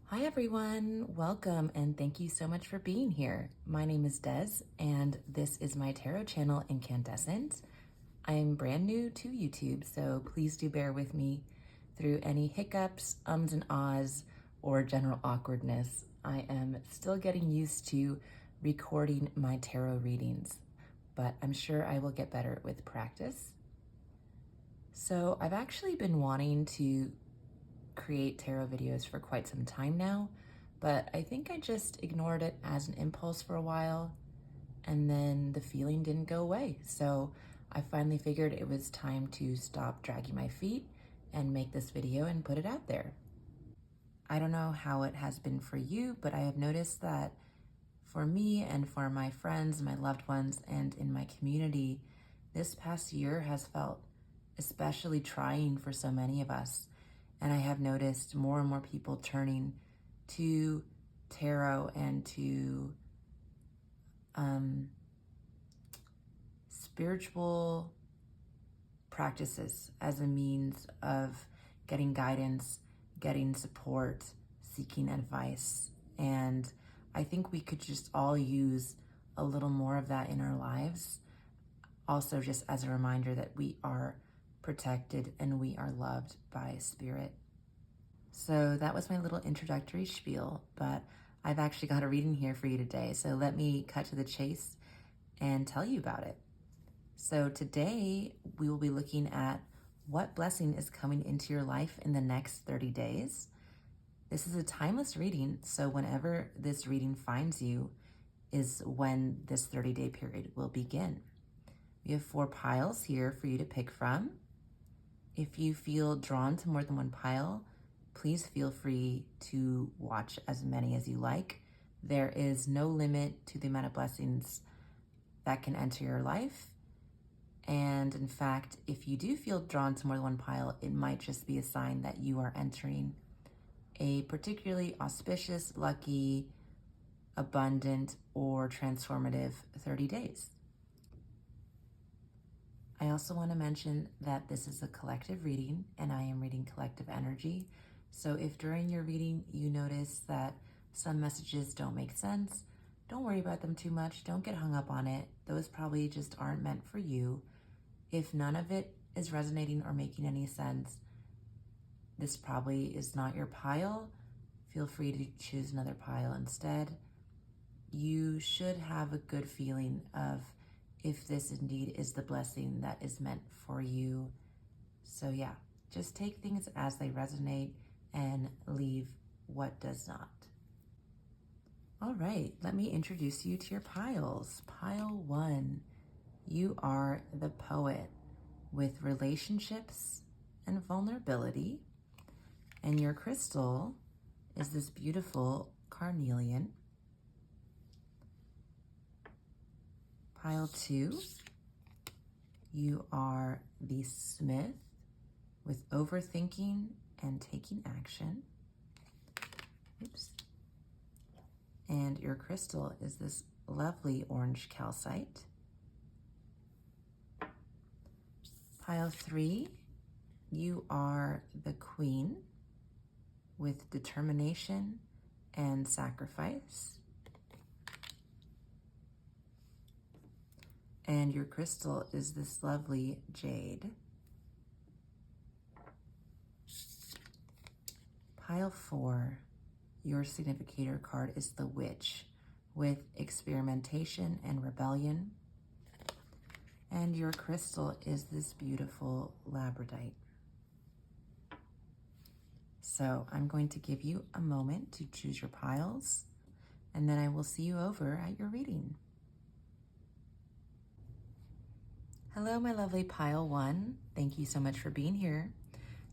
Hi everyone, welcome and thank you so much for being here. My name is Des and this is my tarot channel Incandescent. I am brand new to YouTube, so please do bear with me through any hiccups, ums and ahs, or general awkwardness. I am still getting used to recording my tarot readings, but I'm sure I will get better with practice. So I've actually been wanting to create tarot videos for quite some time now, but I think I just ignored it as an impulse for a while and then the feeling didn't go away. So I finally figured it was time to stop dragging my feet and make this video and put it out there. I don't know how it has been for you, but I have noticed that for me and for my friends, my loved ones, and in my community, this past year has felt especially trying for so many of us. And I have noticed more and more people turning to tarot and to spiritual practices as a means of getting guidance, getting support, seeking advice. And I think we could just all use a little more of that in our lives. Also, just as a reminder that we are protected and we are loved by spirit. So that was my little introductory spiel, but I've actually got a reading here for you today. So let me cut to the chase and tell you about it. So today we will be looking at what blessing is coming into your life in the next 30 days. This is a timeless reading, so whenever this reading finds you is when this 30-day period will begin. We have 4 piles here for you to pick from. If you feel drawn to more than one pile, please feel free to watch as many as you like. There is no limit to the amount of blessings that can enter your life. And in fact, if you do feel drawn to more than one pile, it might just be a sign that you are entering a particularly auspicious, lucky, abundant, or transformative 30 days. I also want to mention that this is a collective reading and I am reading collective energy. So if during your reading you notice that some messages don't make sense, don't worry about them too much. Don't get hung up on it. Those probably just aren't meant for you. If none of it is resonating or making any sense, this probably is not your pile. Feel free to choose another pile instead. You should have a good feeling of if this indeed is the blessing that is meant for you. So yeah, just take things as they resonate and leave what does not. All right, let me introduce you to your piles. Pile 1, you are the poet with relationships and vulnerability. And your crystal is this beautiful carnelian. Pile 2, you are the smith with overthinking and taking action. Oops. And your crystal is this lovely orange calcite. Pile 3, you are the queen with determination and sacrifice. And your crystal is this lovely jade. Pile 4, your significator card is the witch with experimentation and rebellion. And your crystal is this beautiful labradorite. So I'm going to give you a moment to choose your piles, and then I will see you over at your reading. Hello, my lovely pile 1. Thank you so much for being here.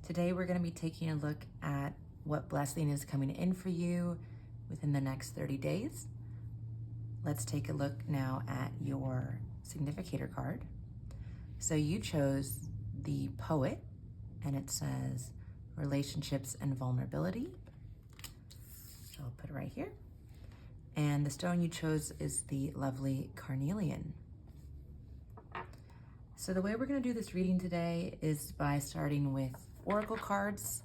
Today we're going to be taking a look at what blessing is coming in for you within the next 30 days. Let's take a look now at your significator card. So you chose the poet, and it says relationships and vulnerability. So I'll put it right here. And the stone you chose is the lovely carnelian. So the way we're going to do this reading today is by starting with oracle cards.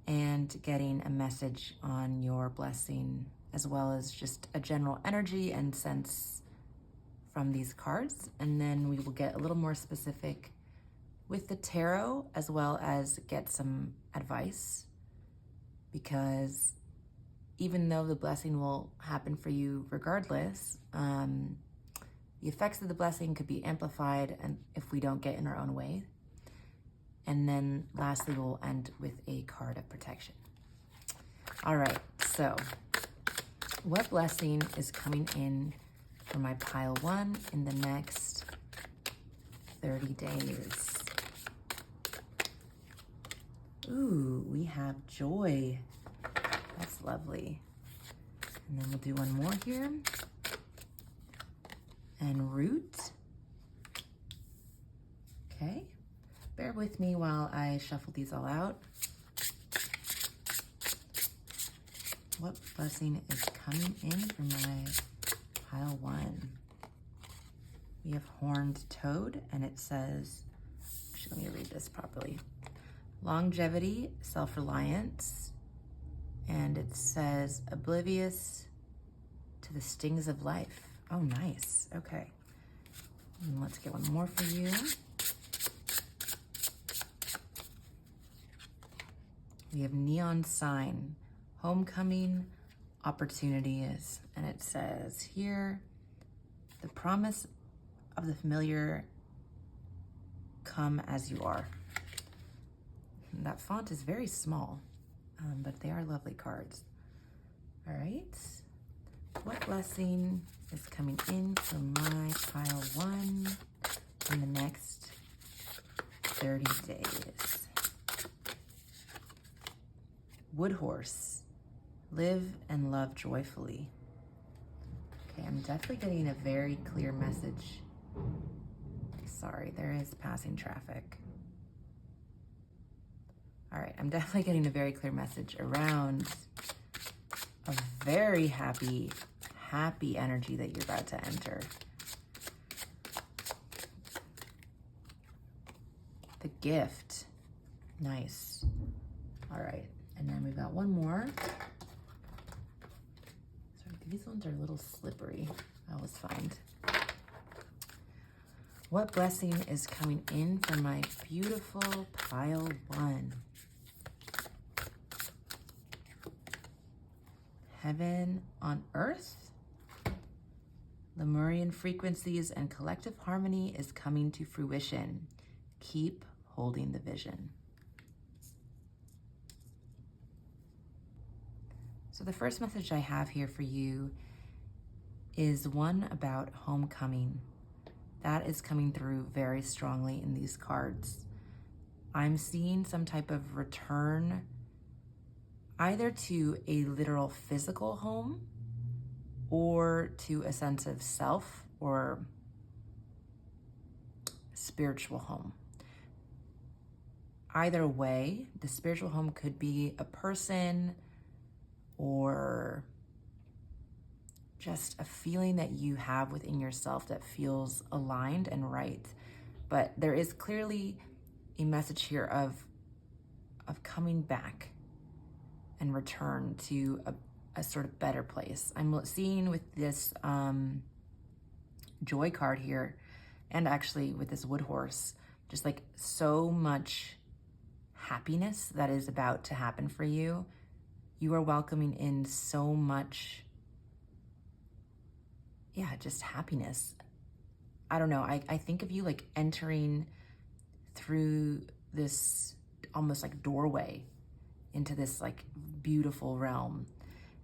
and getting a message on your blessing, as well as just a general energy and sense from these cards. And then we will get a little more specific with the tarot, as well as get some advice, because even though the blessing will happen for you regardless, the effects of the blessing could be amplified and if we don't get in our own way. And then lastly, we'll end with a card of protection. All right, so what blessing is coming in for my pile one in the next 30 days? Ooh, we have joy. That's lovely. And then we'll do one more here. And root. Okay. Bear with me while I shuffle these all out. What blessing is coming in for my pile one? We have horned toad, and it says, actually, let me read this properly. Longevity, self-reliance, and it says oblivious to the stings of life. Oh, nice. Okay. And let's get one more for you. We have neon sign, homecoming, opportunities, and it says here, the promise of the familiar, come as you are. And that font is very small, but they are lovely cards. All right, what blessing is coming in for my pile one in the next 30 days? Wood horse, live and love joyfully. Okay, I'm definitely getting a very clear message. Sorry, there is passing traffic. All right, I'm definitely getting a very clear message around a very happy energy that you're about to enter. The gift, nice. All right, and then we've got one more. Sorry, these ones are a little slippery, I always find. What blessing is coming in for my beautiful pile one? Heaven on earth. Lemurian frequencies and collective harmony is coming to fruition. Keep holding the vision. So the first message I have here for you is one about homecoming. That is coming through very strongly in these cards. I'm seeing some type of return, either to a literal physical home or to a sense of self or spiritual home. Either way, the spiritual home could be a person or just a feeling that you have within yourself that feels aligned and right. But there is clearly a message here of coming back and return to a sort of better place. I'm seeing with this joy card here, and actually with this wood horse, just like so much happiness that is about to happen for you. You are welcoming in so much, just happiness. I don't know, I think of you like entering through this almost like doorway into this like beautiful realm.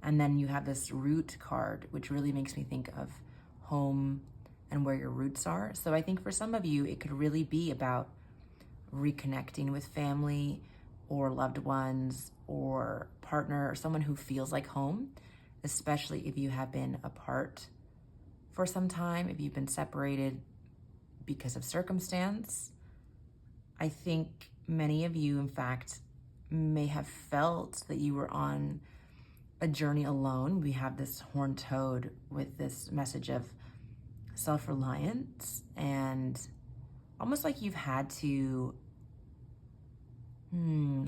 And then you have this root card, which really makes me think of home and where your roots are. So I think for some of you, it could really be about reconnecting with family or loved ones or partner or someone who feels like home, especially if you have been apart for some time, if you've been separated because of circumstance. I think many of you, in fact, may have felt that you were on a journey alone. We have this horned toad with this message of self-reliance and almost like you've had to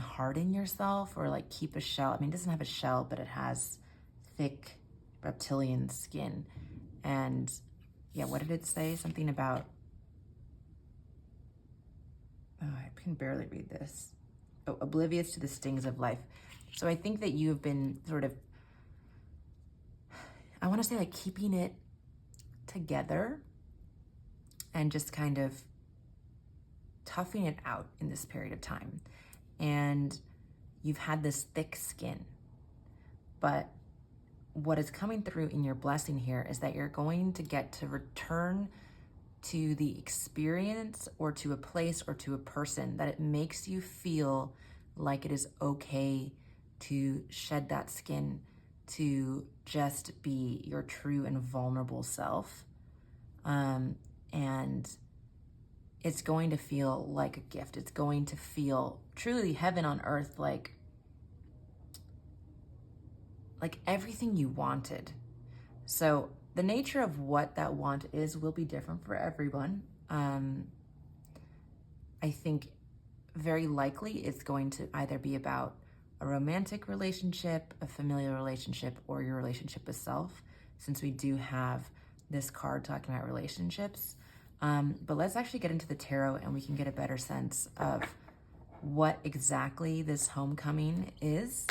harden yourself or like keep a shell. I mean, it doesn't have a shell, but it has thick reptilian skin. And yeah, what did it say? Something about, oh, I can barely read this. Oh, oblivious to the stings of life. So I think that you have been sort of, I want to say like keeping it together and just kind of toughing it out in this period of time. And you've had this thick skin, but what is coming through in your blessing here is that you're going to get to return to the experience or to a place or to a person that it makes you feel like it is okay to shed that skin, to just be your true and vulnerable self. And it's going to feel like a gift. It's going to feel truly heaven on earth, like everything you wanted. So the nature of what that want is will be different for everyone. I think very likely it's going to either be about a romantic relationship, a familial relationship, or your relationship with self, since we do have this card talking about relationships. But let's actually get into the tarot and we can get a better sense of what exactly this homecoming is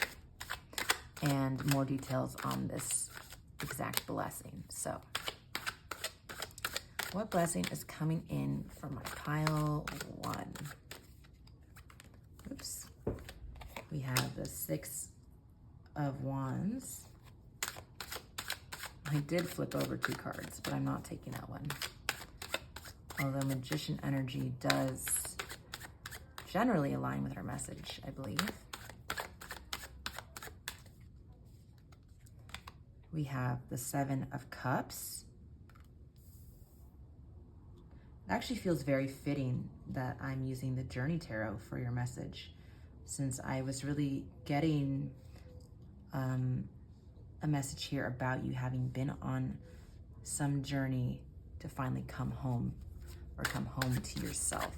and more details on this exact blessing. So, what blessing is coming in for my pile 1? Oops. We have the 6 of Wands. I did flip over 2 cards, but I'm not taking that one. Although Magician energy does generally align with our message, I believe. We have the 7 of Cups. It actually feels very fitting that I'm using the Journey Tarot for your message, since I was really getting a message here about you having been on some journey to finally come home or come home to yourself.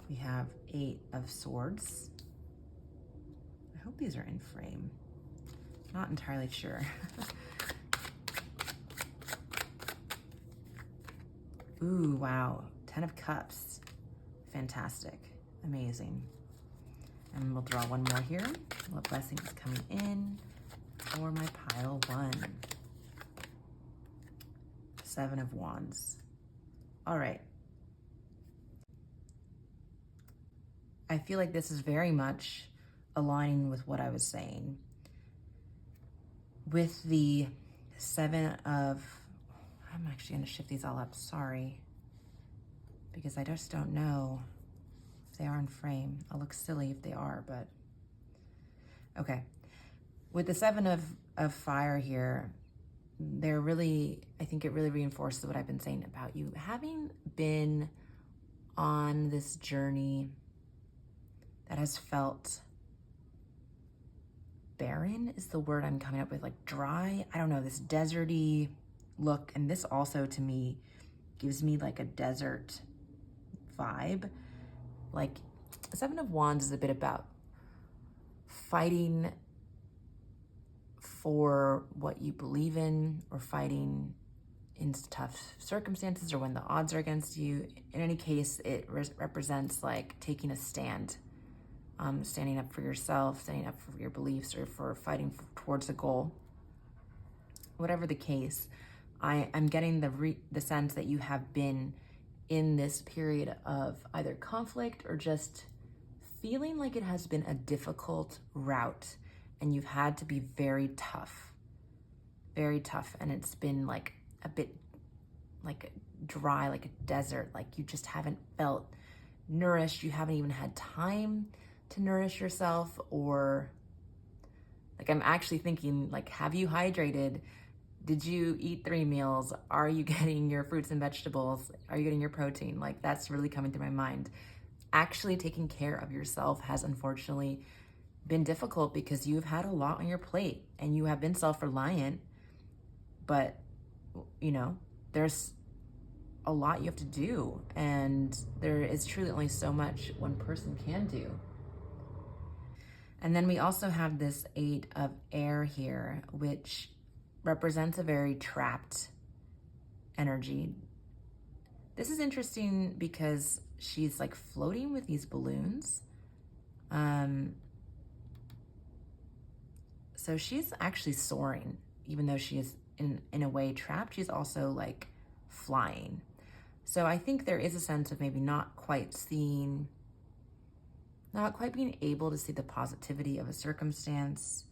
We have 8 of Swords. I hope these are in frame. Not entirely sure. Ooh, wow. 10 of Cups. Fantastic. Amazing. And we'll draw one more here. What blessing is coming in for my pile 1? 7 of Wands. All right. I feel like this is very much aligning with what I was saying. With the 7 of, I'm actually going to shift these all up, sorry, because I just don't know if they are in frame. I'll look silly if they are, but okay. With the 7 of Fire here, they're really, I think it really reinforces what I've been saying about you having been on this journey that has felt barren is the word I'm coming up with, like dry. I don't know, this deserty look. And this also to me gives me like a desert vibe. Like 7 of Wands is a bit about fighting for what you believe in, or fighting in tough circumstances or when the odds are against you. In any case, it represents like taking a stand, standing up for yourself, standing up for your beliefs, or for fighting towards a goal. Whatever the case, I'm getting the sense that you have been in this period of either conflict or just feeling like it has been a difficult route, and you've had to be very tough, and it's been like a bit like dry, like a desert, like you just haven't felt nourished. You haven't even had time to nourish yourself, or like I'm actually thinking like, have you hydrated? Did you eat 3 meals? Are you getting your fruits and vegetables? Are you getting your protein? Like that's really coming through my mind. Actually taking care of yourself has unfortunately been difficult because you've had a lot on your plate and you have been self-reliant, but you know, there's a lot you have to do, and there is truly only so much one person can do. And then we also have this 8 of air here, which represents a very trapped energy. This is interesting because she's like floating with these balloons. So she's actually soaring, even though she is in a way trapped. She's also like flying. So I think there is a sense of maybe not quite being able to see the positivity of a circumstance,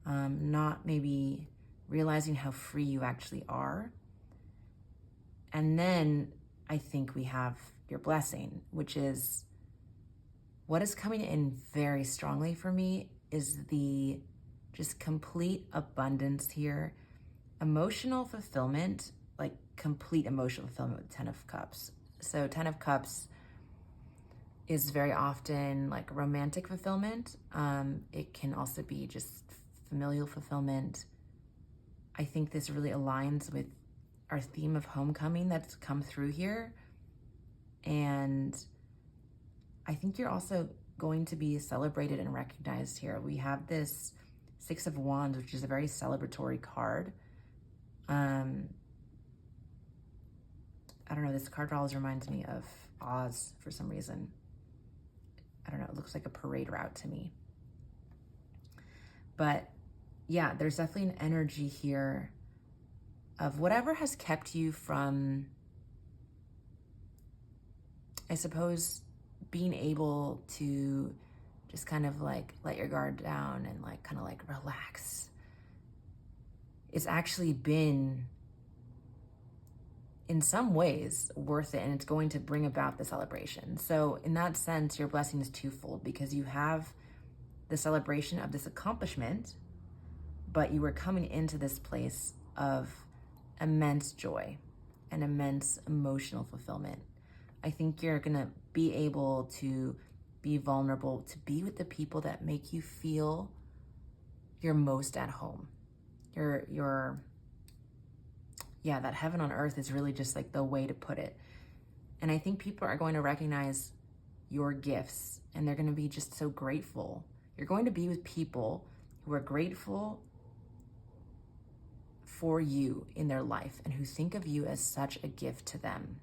not maybe realizing how free you actually are. And then I think we have your blessing, which is what is coming in very strongly for me is the just complete abundance here. Emotional fulfillment, like complete emotional fulfillment with 10 of Cups. So 10 of Cups is very often like romantic fulfillment. It can also be just familial fulfillment. I think this really aligns with our theme of homecoming that's come through here. And I think you're also going to be celebrated and recognized here. We have this 6 of Wands, which is a very celebratory card. I don't know, this card always reminds me of Oz for some reason. I don't know, it looks like a parade route to me. But yeah, there's definitely an energy here of whatever has kept you from, I suppose, being able to just kind of like let your guard down and like kind of like relax. It's actually been in some ways worth it, and it's going to bring about the celebration. So in that sense, your blessing is twofold, because you have the celebration of this accomplishment, but you were coming into this place of immense joy and immense emotional fulfillment. I think you're gonna be able to be vulnerable, to be with the people that make you feel you're most at home. Yeah, that heaven on earth is really just like the way to put it. And I think people are going to recognize your gifts, and they're going to be just so grateful. You're going to be with people who are grateful for you in their life and who think of you as such a gift to them.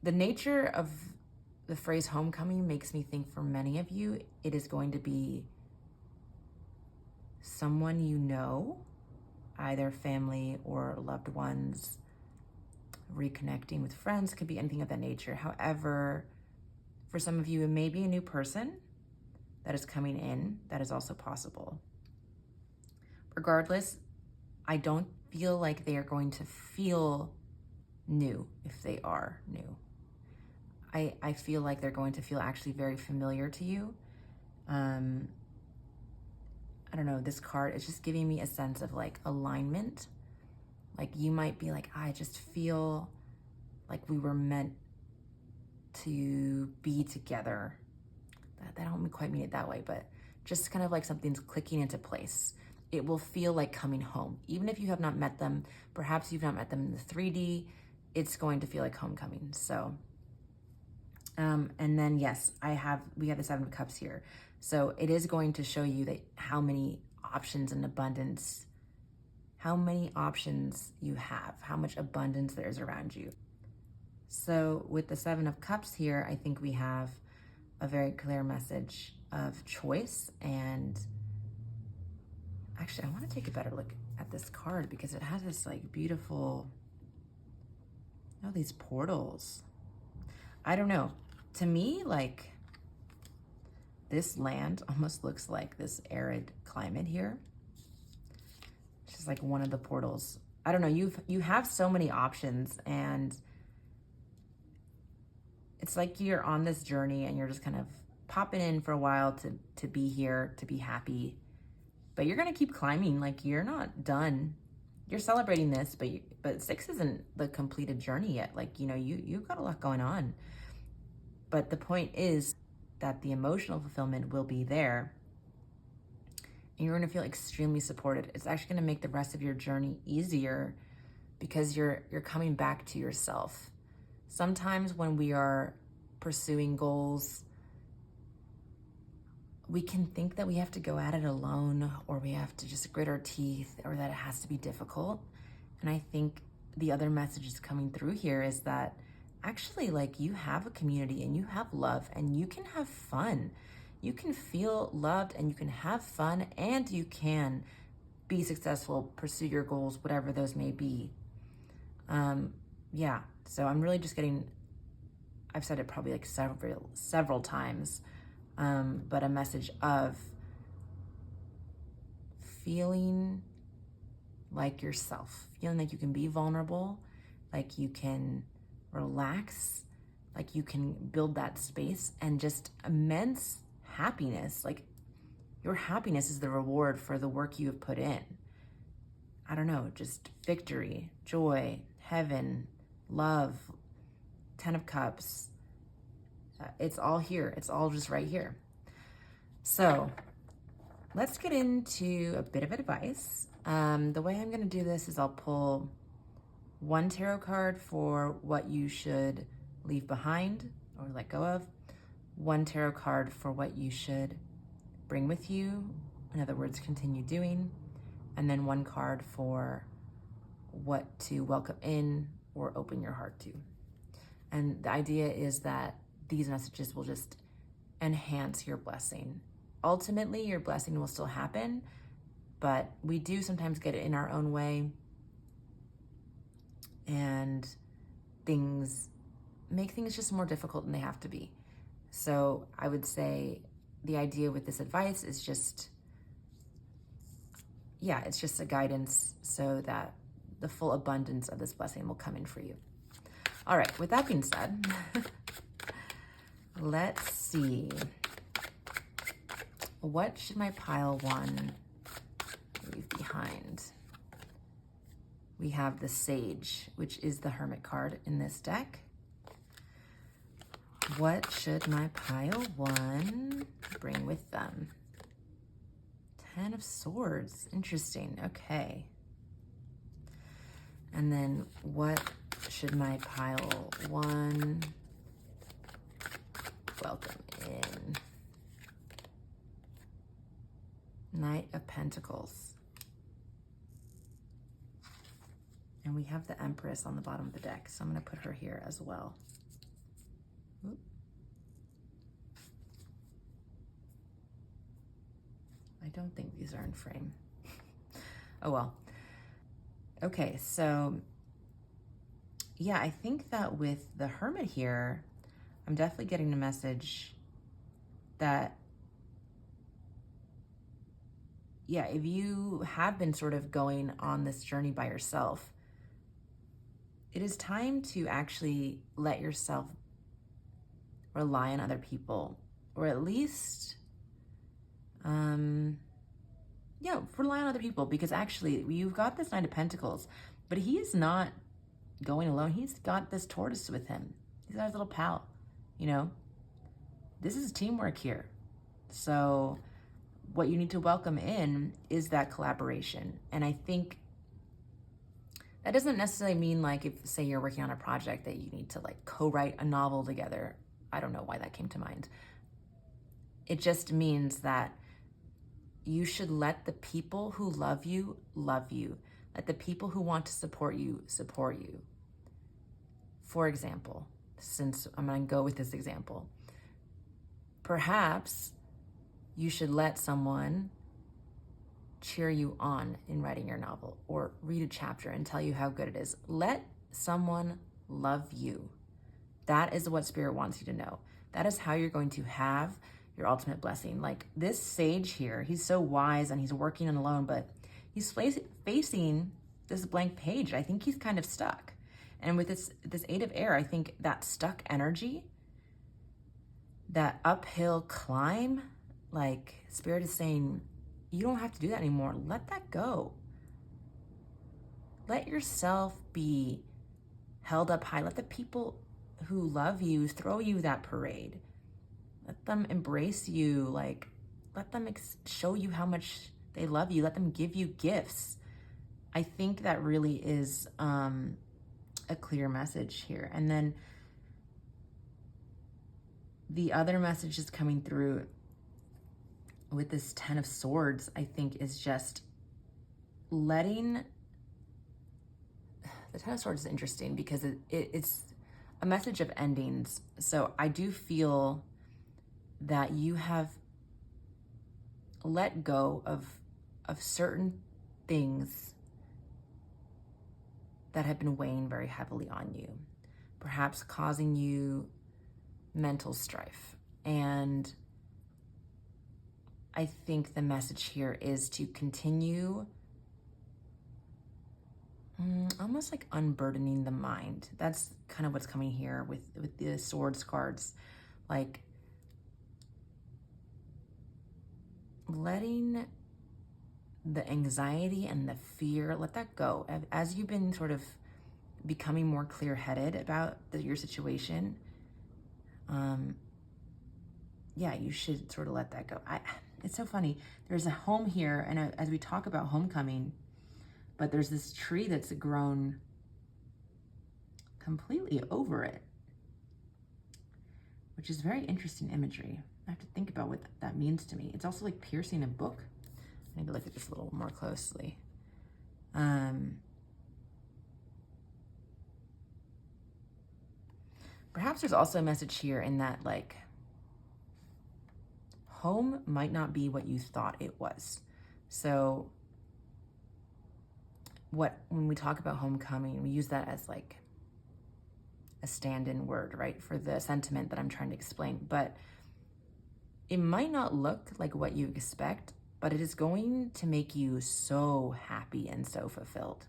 The nature of the phrase homecoming makes me think for many of you, it is going to be someone you know, either family or loved ones, reconnecting with friends, could be anything of that nature. However, for some of you, it may be a new person that is coming in. That is also possible. Regardless, I don't feel like they are going to feel new if they are new. I feel like they're going to feel actually very familiar to you. I don't know, this card is just giving me a sense of like alignment. Like you might be like, I just feel like we were meant to be together. That don't quite mean it that way, but just kind of like something's clicking into place. It will feel like coming home. Even if you have not met them, perhaps you've not met them in the 3D, it's going to feel like homecoming. So, and then yes, we have the 7 of Cups here. So it is going to show you that how many options and abundance, how many options you have, how much abundance there is around you. So with the 7 of Cups here, I think we have a very clear message of choice. And actually, I want to take a better look at this card because it has this like beautiful, oh, these portals. I don't know. To me, like this land almost looks like this arid climate here. It's just like one of the portals. I don't know, you have so many options, and it's like you're on this journey and you're just kind of popping in for a while to be here, to be happy. But you're gonna keep climbing, like you're not done. You're celebrating this, but 6 isn't the completed journey yet. Like, you know, you've got a lot going on. But the point is that the emotional fulfillment will be there, and you're going to feel extremely supported. It's actually going to make the rest of your journey easier because you're coming back to yourself. Sometimes when we are pursuing goals, we can think that we have to go at it alone, or we have to just grit our teeth, or that it has to be difficult. And I think the other message is coming through here is that actually, like, you have a community and you have love and you can have fun. You can feel loved and you can have fun, and you can be successful, pursue your goals, whatever those may be. Yeah, so I'm really just getting, I've said it probably like several times, but a message of feeling like yourself, feeling like you can be vulnerable, like you can relax, like you can build that space, and just immense happiness. Like, your happiness is the reward for the work you have put in. I don't know, just victory, joy, heaven, love, 10 of Cups. It's all here. It's all just right here. So let's get into a bit of advice. The way I'm going to do this is I'll pull one tarot card for what you should leave behind or let go of, one tarot card for what you should bring with you, in other words, continue doing, and then one card for what to welcome in or open your heart to. And the idea is that these messages will just enhance your blessing. Ultimately, your blessing will still happen, but we do sometimes get it in our own way, and make things just more difficult than they have to be. So I would say the idea with this advice is just, it's just a guidance so that the full abundance of this blessing will come in for you. All right, with that being said, let's see. What should my pile one leave behind? We have the Sage, which is the Hermit card in this deck. What should my pile one bring with them? 10 of Swords. Interesting. Okay. And then what should my pile one welcome in? Knight of Pentacles. And we have the Empress on the bottom of the deck, so I'm going to put her here as well. Oop. I don't think these are in frame. Oh well. Okay, so yeah, I think that with the Hermit here, I'm definitely getting a message that, if you have been sort of going on this journey by yourself, it is time to actually let yourself rely on other people, or at least, rely on other people, because actually you've got this Knight of Pentacles, but he is not going alone. He's got this tortoise with him. He's got his little pal, This is teamwork here. So what you need to welcome in is that collaboration. And I think that doesn't necessarily mean, like, if, say, you're working on a project, that you need to, like, co-write a novel together. I don't know why that came to mind. It just means that you should let the people who love you. Let the people who want to support you. For example, since I'm going to go with this example, perhaps you should let someone cheer you on in writing your novel, or read a chapter and tell you how good it is. Let someone love you. That is what Spirit wants you to know. That is how you're going to have your ultimate blessing. Like this Sage here, he's so wise and he's working on alone, but he's facing this blank page. I think he's kind of stuck. And with this Eight of Air, I think that stuck energy, that uphill climb, like Spirit is saying, you don't have to do that anymore. Let that go. Let yourself be held up high. Let the people who love you throw you that parade. Let them embrace you. Like, let them show you how much they love you. Let them give you gifts. I think that really is a clear message here. And then the other message is coming through with this Ten of Swords, I think, is just letting... The Ten of Swords is interesting because it's a message of endings. So I do feel that you have let go of certain things that have been weighing very heavily on you, perhaps causing you mental strife. And I think the message here is to continue almost like unburdening the mind. That's kind of what's coming here with the Swords cards. Like letting the anxiety and the fear, let that go. As you've been sort of becoming more clear-headed about your situation, yeah, you should sort of let that go. It's so funny. There's a home here, and as we talk about homecoming, but there's this tree that's grown completely over it, which is very interesting imagery. I have to think about what that means to me. It's also like piercing a book. I need to look at this a little more closely. Perhaps there's also a message here in that, like, home might not be what you thought it was. So when we talk about homecoming, we use that as like a stand-in word, right, for the sentiment that I'm trying to explain. But it might not look like what you expect, but it is going to make you so happy and so fulfilled.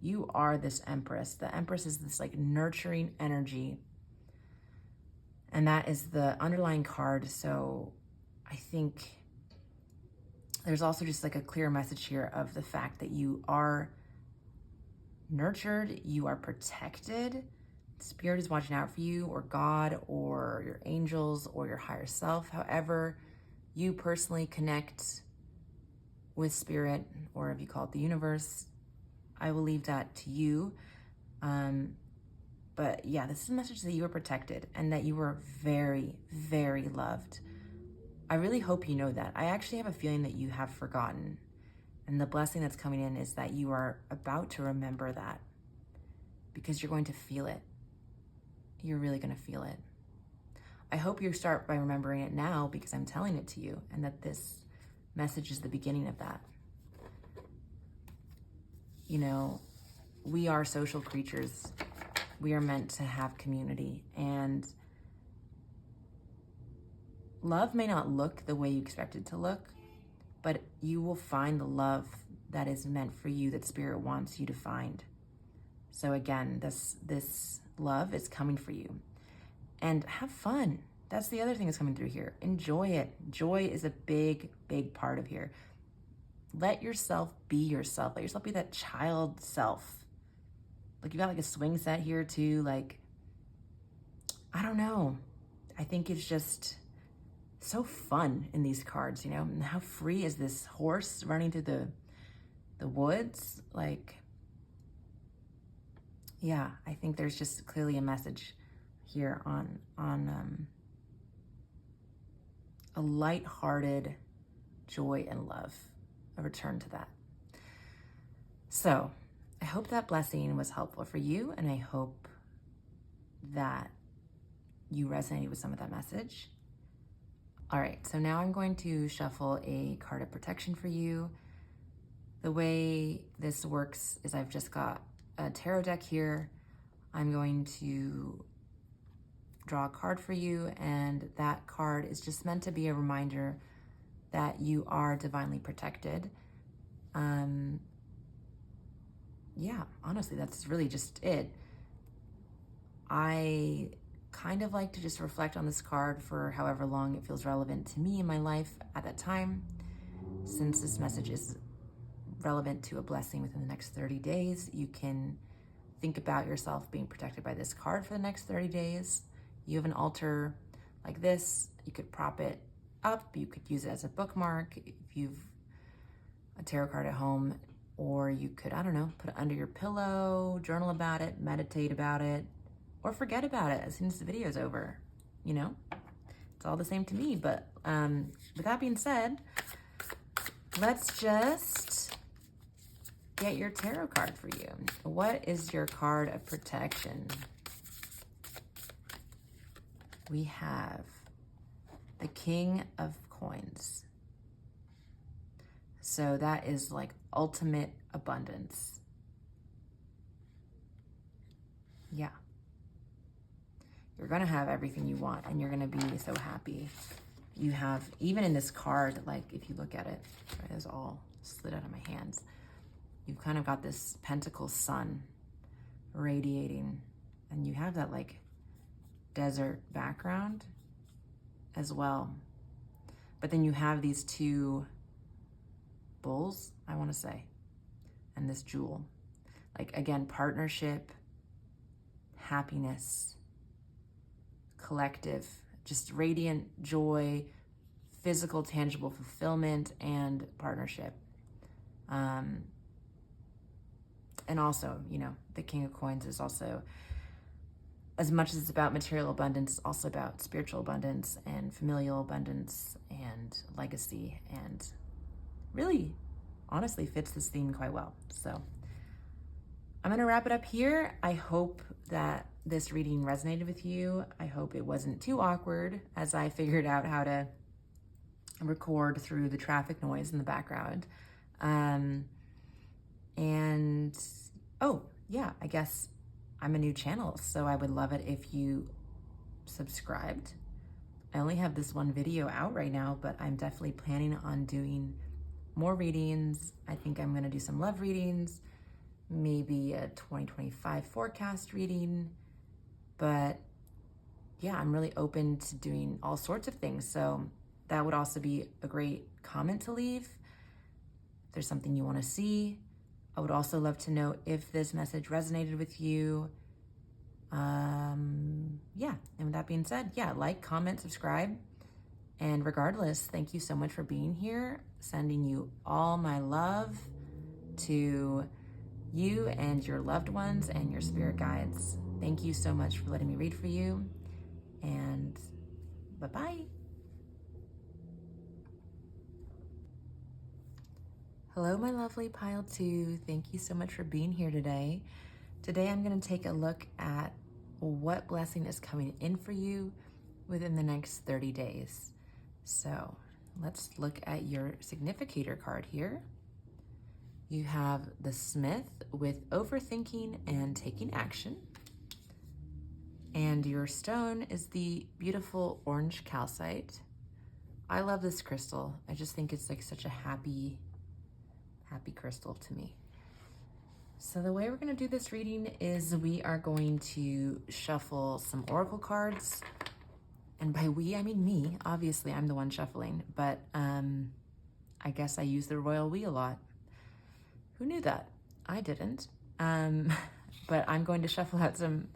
You are this Empress. The Empress is this like nurturing energy, and that is the underlying card. So I think there's also just like a clear message here of the fact that you are nurtured, you are protected. Spirit is watching out for you, or God, or your angels, or your higher self. However you personally connect with Spirit, or if you call it the universe, I will leave that to you. But yeah, this is a message that you are protected and that you are very, very loved. I really hope you know that. I actually have a feeling that you have forgotten. And the blessing that's coming in is that you are about to remember that, because you're going to feel it. You're really going to feel it. I hope you start by remembering it now, because I'm telling it to you, and that this message is the beginning of that. You know, we are social creatures. We are meant to have community, and love may not look the way you expect it to look, but you will find the love that is meant for you, that Spirit wants you to find. So again, this love is coming for you. And have fun. That's the other thing that's coming through here. Enjoy it. Joy is a big, big part of here. Let yourself be yourself. Let yourself be that child self. Like, you got like a swing set here too. Like, I don't know. I think it's just so fun in these cards, you know? And how free is this horse running through the woods? Like, yeah, I think there's just clearly a message here on a lighthearted joy and love, a return to that. So I hope that blessing was helpful for you, and I hope that you resonated with some of that message. All right, so now I'm going to shuffle a card of protection for you. The way this works is I've just got a tarot deck here. I'm going to draw a card for you, and that card is just meant to be a reminder that you are divinely protected. Yeah, honestly, that's really just it. I kind of like to just reflect on this card for however long it feels relevant to me in my life at that time. Since this message is relevant to a blessing within the next 30 days, you can think about yourself being protected by this card for the next 30 days. You have an altar like this. You could prop it up. You could use it as a bookmark. If you've a tarot card at home, or you could, I don't know, put it under your pillow, journal about it, meditate about it, or forget about it as soon as the video's over. You know, it's all the same to me. But with that being said, let's just get your tarot card for you. What is your card of protection? We have the King of Coins. So that is like ultimate abundance. Yeah. You're going to have everything you want and you're going to be so happy. You have, even in this card, like if you look at it, sorry, it's all slid out of my hands. You've kind of got this pentacle sun radiating, and you have that like desert background as well. But then you have these two bulls, I want to say, and this jewel. Like, again, partnership, happiness, collective, just radiant joy, physical, tangible fulfillment, and partnership. And also, you know, the King of Coins is also, as much as it's about material abundance, it's also about spiritual abundance and familial abundance and legacy, and really, honestly, fits this theme quite well. So I'm going to wrap it up here. I hope that this reading resonated with you. I hope it wasn't too awkward as I figured out how to record through the traffic noise in the background. And, oh, yeah, I guess I'm a new channel, so I would love it if you subscribed. I only have this one video out right now, but I'm definitely planning on doing more readings. I think I'm going to do some love readings, maybe a 2025 forecast reading, but yeah, I'm really open to doing all sorts of things. So that would also be a great comment to leave. If there's something you want to see, I would also love to know if this message resonated with you. Yeah, and with that being said, yeah, like, comment, subscribe. And regardless, thank you so much for being here. Sending you all my love to you and your loved ones and your spirit guides. Thank you so much for letting me read for you. And bye-bye. Hello, my lovely pile 2. Thank you so much for being here today. Today, I'm going to take a look at what blessing is coming in for you within the next 30 days. So let's look at your significator card here. You have the Smith with overthinking and taking action. And your stone is the beautiful orange calcite. I love this crystal. I just think it's like such a happy crystal to me. So the way we're going to do this reading is we are going to shuffle some oracle cards. And by we, I mean me. Obviously, I'm the one shuffling, but I guess I use the royal we a lot. Who knew that? I didn't. But I'm going to shuffle out some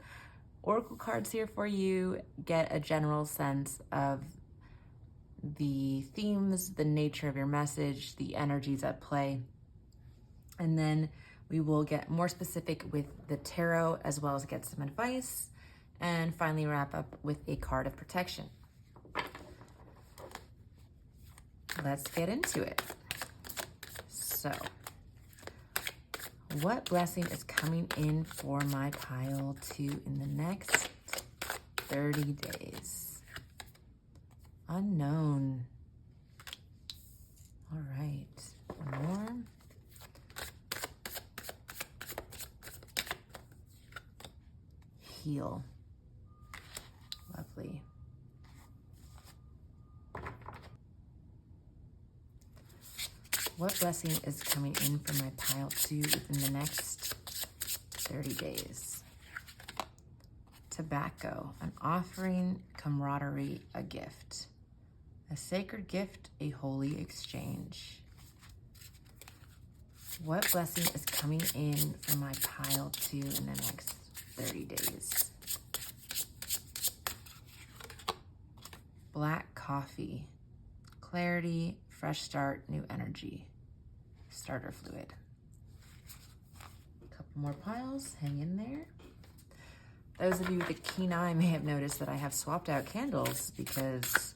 oracle cards here for you, get a general sense of the themes, the nature of your message, the energies at play. And then we will get more specific with the tarot, as well as get some advice, and finally wrap up with a card of protection. Let's get into it. So, what blessing is coming in for my pile 2 in the next 30 days? Unknown. All right. More. Heal. Lovely. What blessing is coming in for my pile 2 within the next 30 days? Tobacco, an offering, camaraderie, a gift. A sacred gift, a holy exchange. What blessing is coming in for my pile 2 in the next 30 days? Black coffee, clarity, fresh start, new energy. starter fluid. A couple more piles, hang in there. Those of you with a keen eye may have noticed that I have swapped out candles because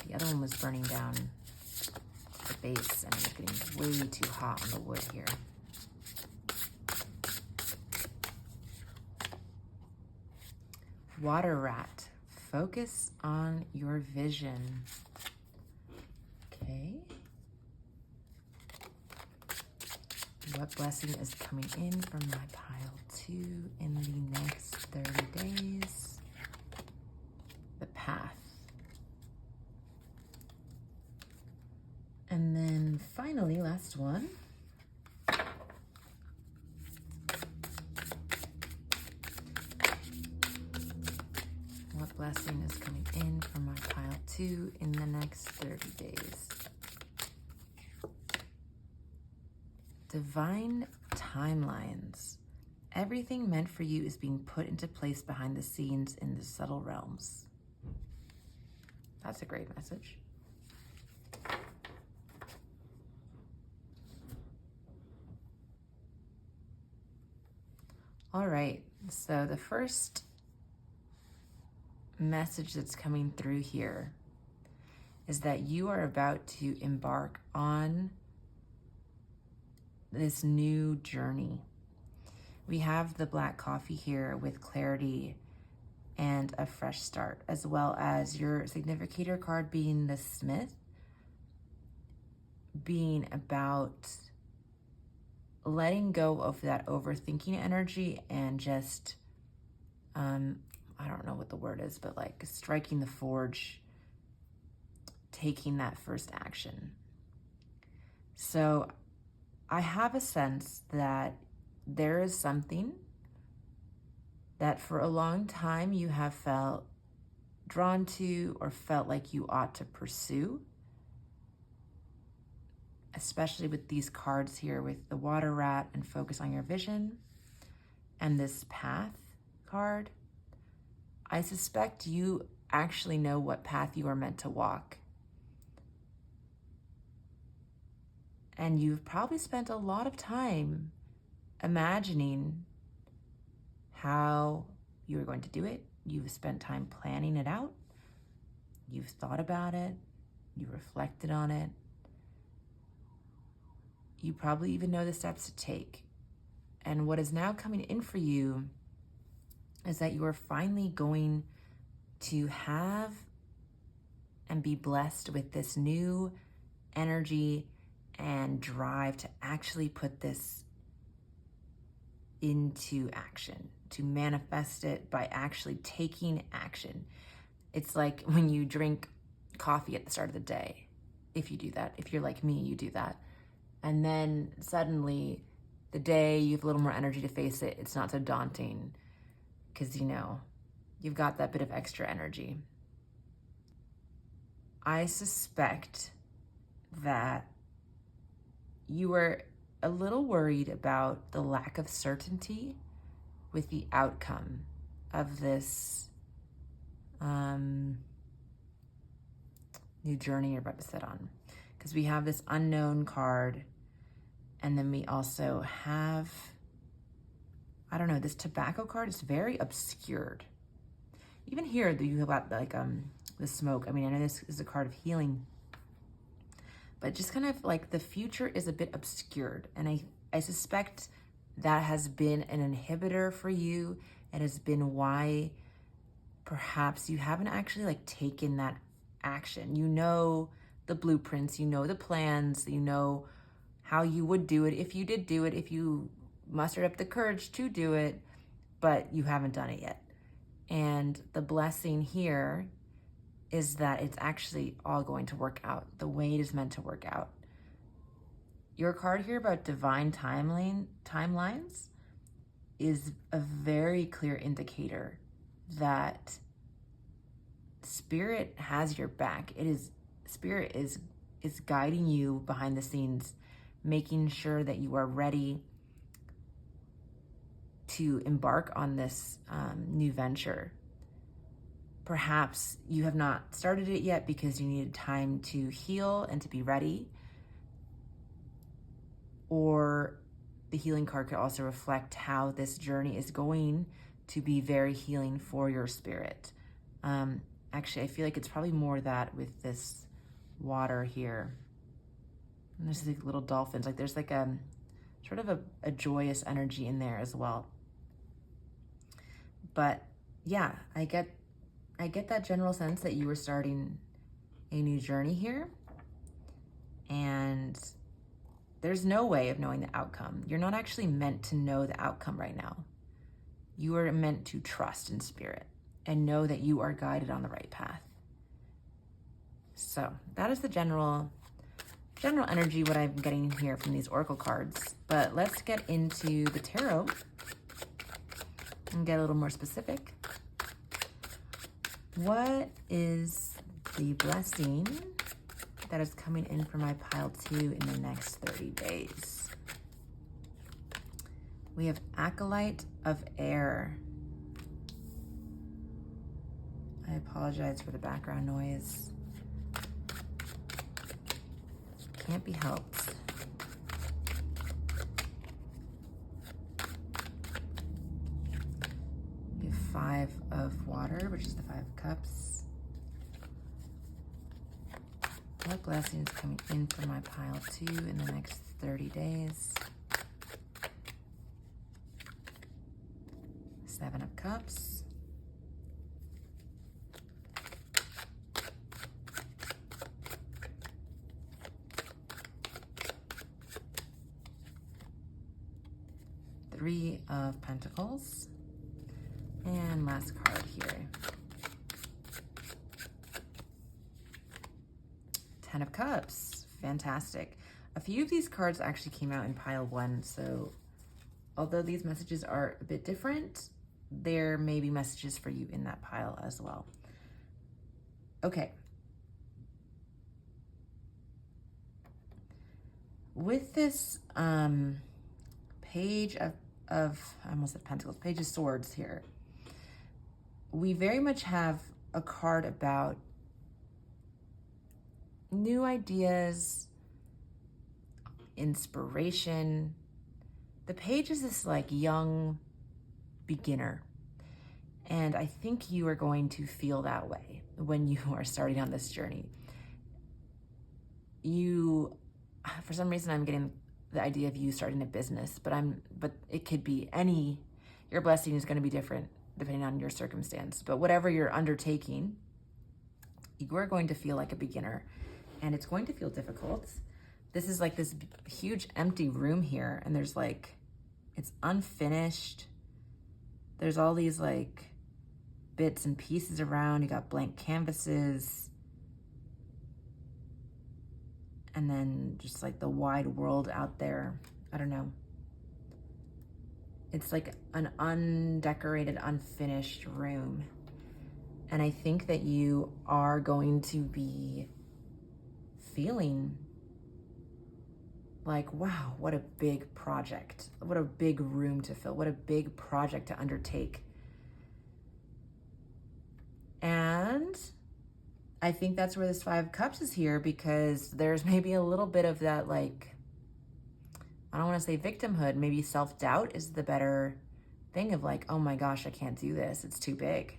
the other one was burning down the base and it's getting way too hot on the wood here. Water rat, focus on your vision. Okay. What blessing is coming in from my pile 2 in the next 30 days? The path. And then finally, last one. What blessing is coming in from my pile 2 in the next 30 days? Divine timelines. Everything meant for you is being put into place behind the scenes in the subtle realms. That's a great message. All right, so the first message that's coming through here is that you are about to embark on this new journey. We have the black coffee here with clarity and a fresh start, as well as your significator card being the Smith, being about letting go of that overthinking energy and just, I don't know what the word is, but like striking the forge, taking that first action. So I have a sense that there is something that for a long time you have felt drawn to or felt like you ought to pursue, especially with these cards here with the water rat and focus on your vision and this path card. I suspect you actually know what path you are meant to walk. And you've probably spent a lot of time imagining how you are going to do it. You've spent time planning it out. You've thought about it. You reflected on it. You probably even know the steps to take. And what is now coming in for you is that you are finally going to have and be blessed with this new energy and drive to actually put this into action, to manifest it by actually taking action. It's like when you drink coffee at the start of the day. If you do that, if you're like me, you do that. And then suddenly the day you have a little more energy to face it, it's not so daunting because you've got that bit of extra energy. I suspect that you were a little worried about the lack of certainty with the outcome of this new journey you're about to set on. Because we have this unknown card, and then we also have, I don't know, this tobacco card is very obscured. Even here, you have got like the smoke. I mean, I know this is a card of healing, but just kind of like the future is a bit obscured. And I suspect that has been an inhibitor for you. It has been why perhaps you haven't actually like taken that action. You know the blueprints, you know the plans, you know how you would do it if you did do it, if you mustered up the courage to do it, but you haven't done it yet. And the blessing here is that it's actually all going to work out the way it is meant to work out. Your card here about divine timelines is a very clear indicator that Spirit has your back. Spirit is guiding you behind the scenes, making sure that you are ready to embark on this new venture. Perhaps you have not started it yet because you needed time to heal and to be ready. or the healing card could also reflect how this journey is going to be very healing for your spirit. Actually, I feel like it's probably more that with this water here. And there's like little dolphins, like there's like sort of a joyous energy in there as well. But yeah, I get that general sense that you were starting a new journey here, and there's no way of knowing the outcome. You're not actually meant to know the outcome right now. You are meant to trust in spirit and know that you are guided on the right path. So that is the general energy, what I'm getting here from these oracle cards. But let's get into the tarot and get a little more specific. What is the blessing that is coming in for my pile 2 in the next 30 days? We have Acolyte of Air. I apologize for the background noise. Can't be helped. We have 5 of Water, which is the 5 of Cups. What blessing is coming in for my pile 2 in the next 30 days? 7 of Cups. Three of Pentacles. And last card here. 10 of Cups. Fantastic. A few of these cards actually came out in pile 1, so although these messages are a bit different, there may be messages for you in that pile as well. Okay. With this page of I almost said Pentacles, Page of Swords here, we very much have a card about new ideas, inspiration. The page is this like young beginner, and I think you are going to feel that way when you are starting on this journey. You, for some reason, I'm getting the idea of you starting a business, but it could be your blessing is going to be different depending on your circumstance. But whatever you're undertaking, you are going to feel like a beginner, and it's going to feel difficult. This is like this huge empty room here, and there's like, it's unfinished. There's all these like bits and pieces around. You got blank canvases. And then just like the wide world out there. I don't know. It's like an undecorated, unfinished room. And I think that you are going to be feeling like, wow, what a big project. What a big room to fill. What a big project to undertake. And I think that's where this 5 of Cups is here, because there's maybe a little bit of that, like, I don't want to say victimhood, maybe self-doubt is the better thing of like, oh my gosh, I can't do this. It's too big.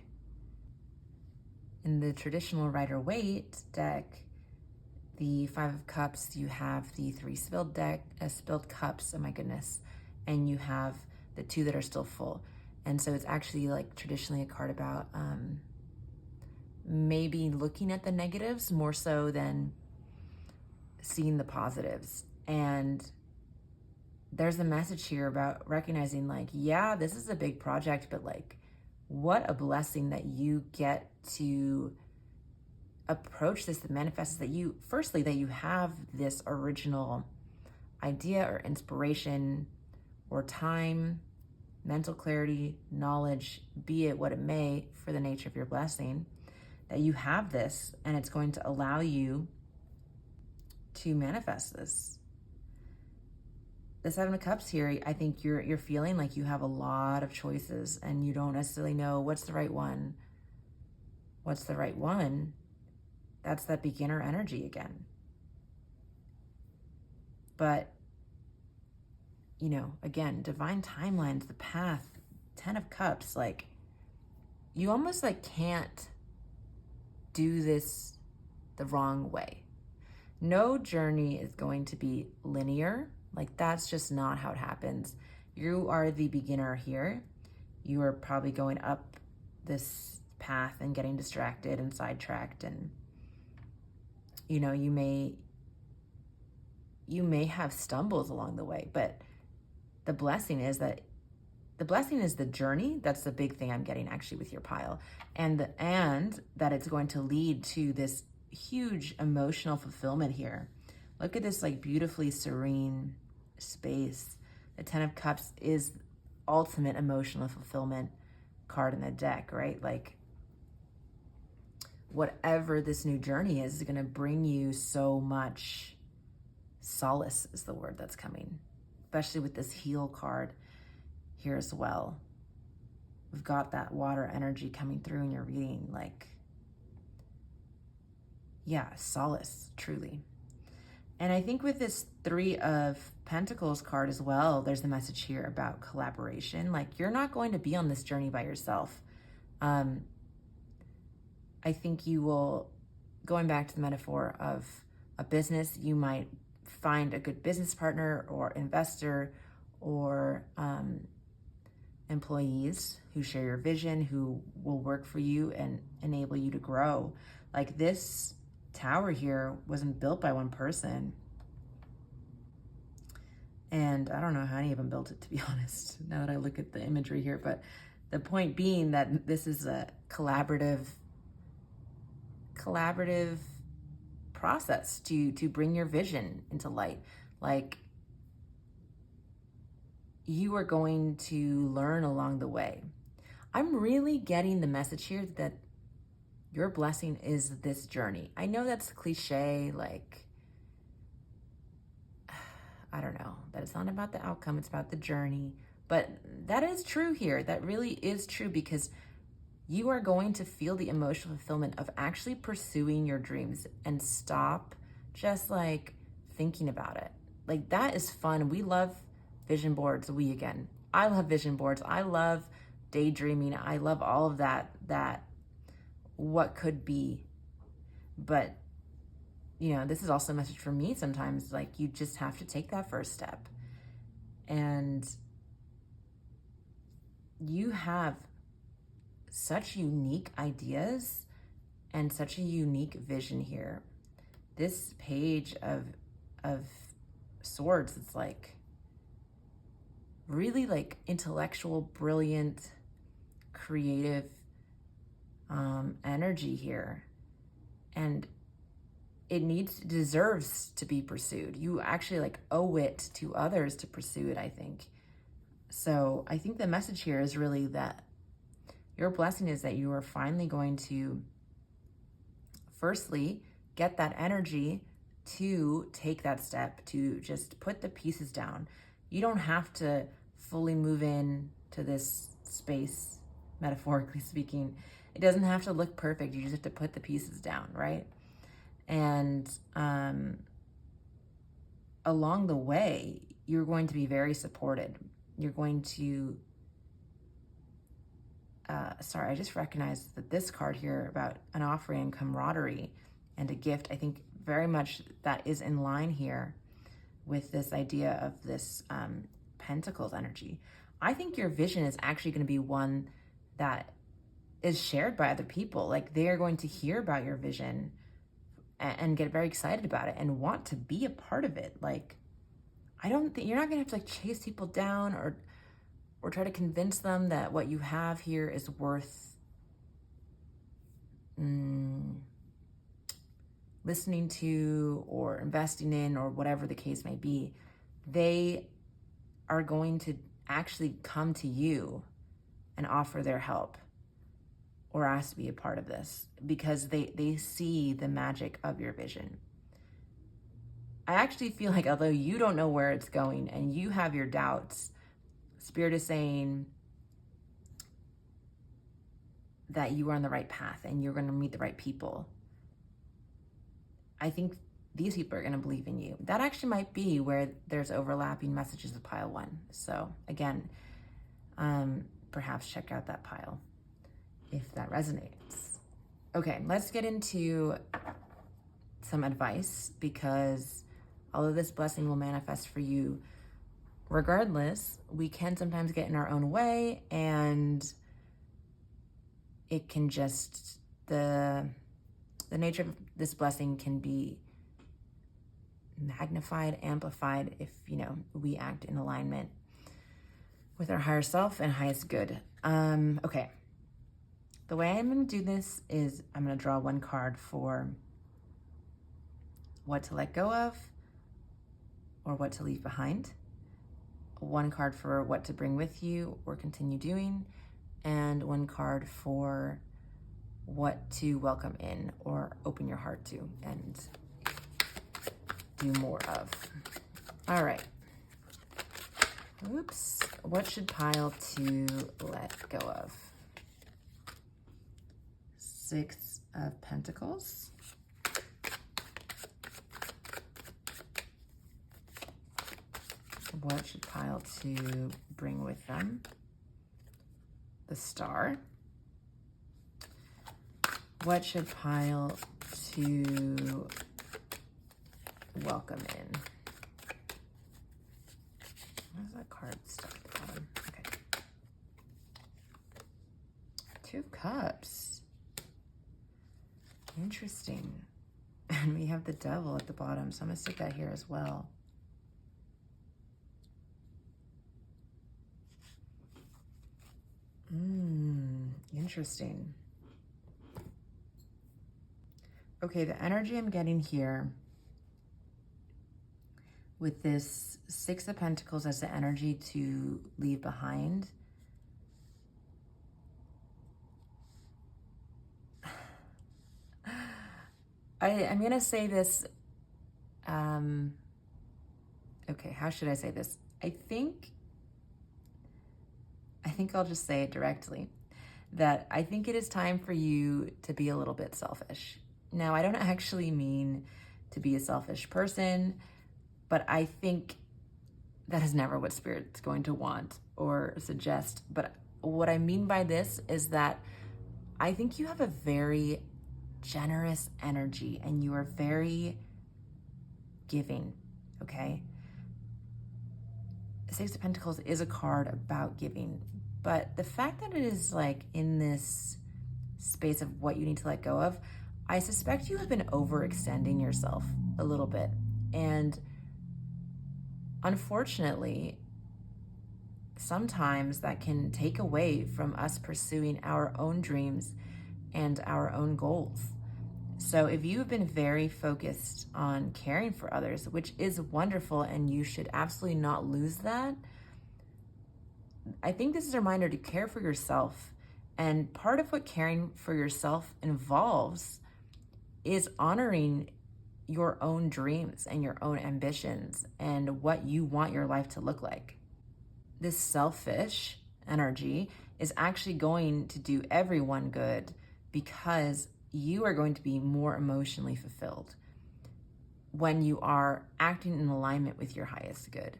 In the traditional Rider-Waite deck, the 5 of Cups, you have the 3 spilled cups, oh my goodness, and you have the 2 that are still full. And so it's actually like traditionally a card about maybe looking at the negatives more so than seeing the positives. And there's a message here about recognizing like, yeah, this is a big project, but like, what a blessing that you get to approach this, that manifests that you, firstly, that you have this original idea or inspiration or time, mental clarity, knowledge, be it what it may, for the nature of your blessing, that you have this, and it's going to allow you to manifest this. The 7 of Cups here, I think you're feeling like you have a lot of choices and you don't necessarily know what's the right one. What's the right one? That's that beginner energy again. But again, divine timelines, the path, 10 of Cups, like you almost like can't do this the wrong way. No journey is going to be linear. Like that's just not how it happens. You are the beginner here. You are probably going up this path and getting distracted and sidetracked, and you may have stumbles along the way, but the blessing is the journey. That's the big thing I'm getting actually with your pile, and that it's going to lead to this huge emotional fulfillment here. Look at this like beautifully serene space. The 10 of Cups is ultimate emotional fulfillment card in the deck, right? Like whatever this new journey is going to bring you so much solace is the word that's coming, especially with this heal card here as well. We've got that water energy coming through in your reading, like, yeah, solace, truly. And I think with this 3 of Pentacles card as well, there's the message here about collaboration. Like you're not going to be on this journey by yourself. I think you will, going back to the metaphor of a business, you might find a good business partner or investor or employees who share your vision, who will work for you and enable you to grow. Like this tower here wasn't built by one person. And I don't know how any of them built it, to be honest, now that I look at the imagery here. But the point being that this is a collaborative process to bring your vision into light. Like you are going to learn along the way. I'm really getting the message here that your blessing is this journey. I know that's cliche, like, I don't know, that it's not about the outcome, it's about the journey. But that is true here. That really is true, because you are going to feel the emotional fulfillment of actually pursuing your dreams and stop just like thinking about it. Like that is fun. We love vision boards. I love vision boards. I love daydreaming. I love all of that what could be. But this is also a message for me sometimes, like you just have to take that first step. And you have such unique ideas and such a unique vision here. This page of swords, it's like really like intellectual, brilliant, creative energy here. And it deserves to be pursued. You actually like owe it to others to pursue it, I think. So I think the message here is really that your blessing is that you are finally going to, firstly, get that energy to take that step, to just put the pieces down. You don't have to fully move in to this space, metaphorically speaking. It doesn't have to look perfect. You just have to put the pieces down, right? And along the way, you're going to be very supported. You're going to, I just recognized that this card here about an offering and camaraderie and a gift, I think very much that is in line here with this idea of this Pentacles energy. I think your vision is actually going to be one that is shared by other people. Like they are going to hear about your vision and get very excited about it and want to be a part of it. Like, I don't think you're not gonna have to like chase people down or try to convince them that what you have here is worth listening to or investing in, or whatever the case may be. They are going to actually come to you and offer their help or ask to be a part of this because they see the magic of your vision. I actually feel like although you don't know where it's going and you have your doubts, Spirit is saying that you are on the right path and you're going to meet the right people. I think these people are going to believe in you. That actually might be where there's overlapping messages of pile 1. So again, perhaps check out that pile if that resonates. Okay, let's get into some advice, because although this blessing will manifest for you regardless, we can sometimes get in our own way, and it can just, the nature of this blessing can be magnified, amplified if, we act in alignment with our higher self and highest good. Okay. The way I'm going to do this is I'm going to draw one card for what to let go of or what to leave behind, one card for what to bring with you or continue doing, and one card for what to welcome in or open your heart to and do more of. All right. Oops. What should pile 2 let go of? 6 of Pentacles. What should pile 2 bring with them? The Star. What should pile 2 welcome in? Where's that card stuck at the bottom? Okay. 2 of Cups. Interesting. And we have the Devil at the bottom, so I'm going to stick that here as well. Interesting. Okay, the energy I'm getting here with this 6 of Pentacles as the energy to leave behind. I'm going to say this. Okay, how should I say this? I think I'll just say it directly, that I think it is time for you to be a little bit selfish. Now, I don't actually mean to be a selfish person, but I think that is never what Spirit's going to want or suggest. But what I mean by this is that I think you have a very generous energy and you are very giving, okay? 6 of Pentacles is a card about giving, but the fact that it is like in this space of what you need to let go of, I suspect you have been overextending yourself a little bit. And unfortunately, sometimes that can take away from us pursuing our own dreams and our own goals. So if you have been very focused on caring for others, which is wonderful, and you should absolutely not lose that, I think this is a reminder to care for yourself. And part of what caring for yourself involves is honoring your own dreams and your own ambitions and what you want your life to look like. This selfish energy is actually going to do everyone good, because you are going to be more emotionally fulfilled when you are acting in alignment with your highest good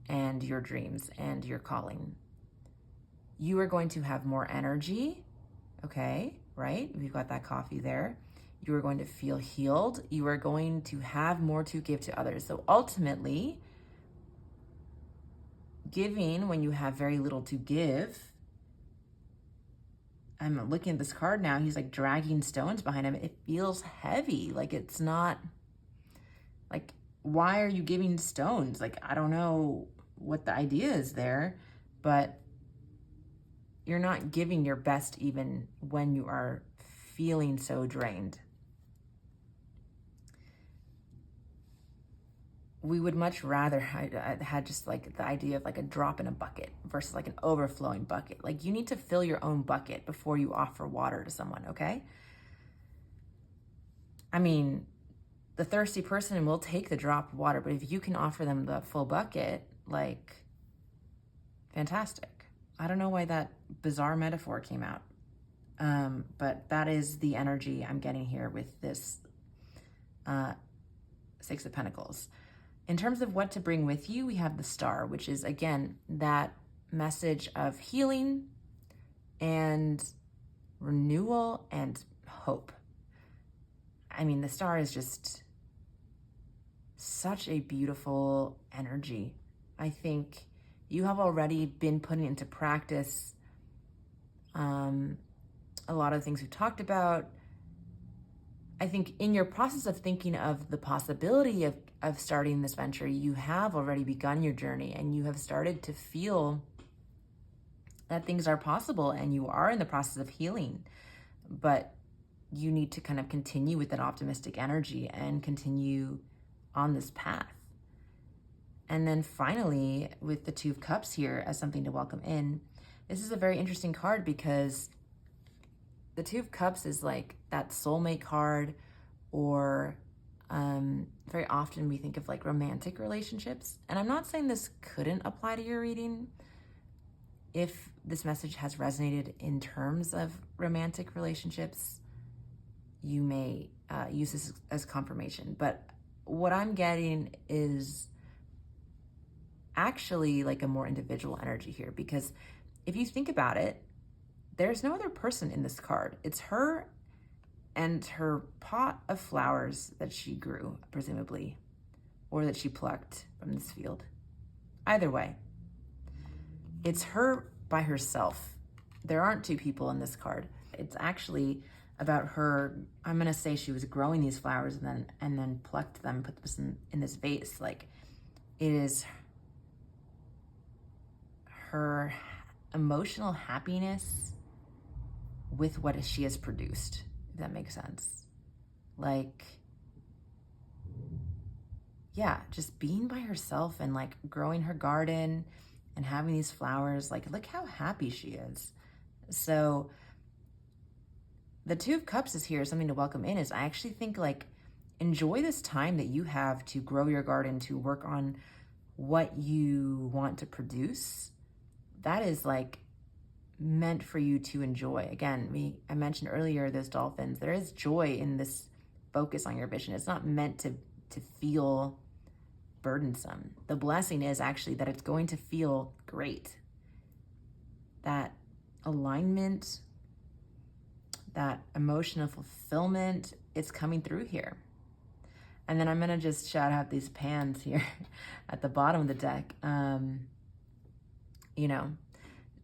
and your dreams and your calling. You are going to have more energy, okay, right? We've got that coffee there. You are going to feel healed. You are going to have more to give to others. So ultimately, giving when you have very little to give. I'm looking at this card now. He's like dragging stones behind him. It feels heavy. Like it's not, like, why are you giving stones? Like, I don't know what the idea is there, but you're not giving your best even when you are feeling so drained. We would much rather had just like the idea of like a drop in a bucket versus like an overflowing bucket. Like, you need to fill your own bucket before you offer water to someone, okay? I mean, the thirsty person will take the drop of water, but if you can offer them the full bucket, like, fantastic. I don't know why that bizarre metaphor came out. But that is the energy I'm getting here with this Six of Pentacles. In terms of what to bring with you, we have the Star, which is, again, that message of healing and renewal and hope. I mean, the Star is just such a beautiful energy. I think you have already been putting into practice a lot of things we've talked about. I think in your process of thinking of the possibility of starting this venture, you have already begun your journey and you have started to feel that things are possible and you are in the process of healing. But you need to kind of continue with that optimistic energy and continue on this path. And then finally, with the Two of Cups here as something to welcome in, this is a very interesting card because the Two of Cups is like that soulmate card, or very often we think of like romantic relationships. And I'm not saying this couldn't apply to your reading. If this message has resonated in terms of romantic relationships, you may use this as confirmation. But what I'm getting is actually like a more individual energy here, because if you think about it, there's no other person in this card. It's her and her pot of flowers that she grew, presumably, or that she plucked from this field. Either way, it's her by herself. There aren't two people in this card. It's actually about her. I'm gonna say she was growing these flowers and then plucked them, put them in this vase. Like, it is her emotional happiness with what she has produced, if that makes sense. Like, yeah, just being by herself and like growing her garden and having these flowers, like, look how happy she is. So the Two of Cups is here, something to welcome in, is I actually think like, enjoy this time that you have to grow your garden, to work on what you want to produce. That is like meant for you to enjoy. Again, I mentioned earlier, those dolphins, there is joy in this focus on your vision. It's not meant to feel burdensome. The blessing is actually that it's going to feel great. That alignment, that emotional fulfillment, it's coming through here. And then I'm gonna just shout out these pans here at the bottom of the deck. You know,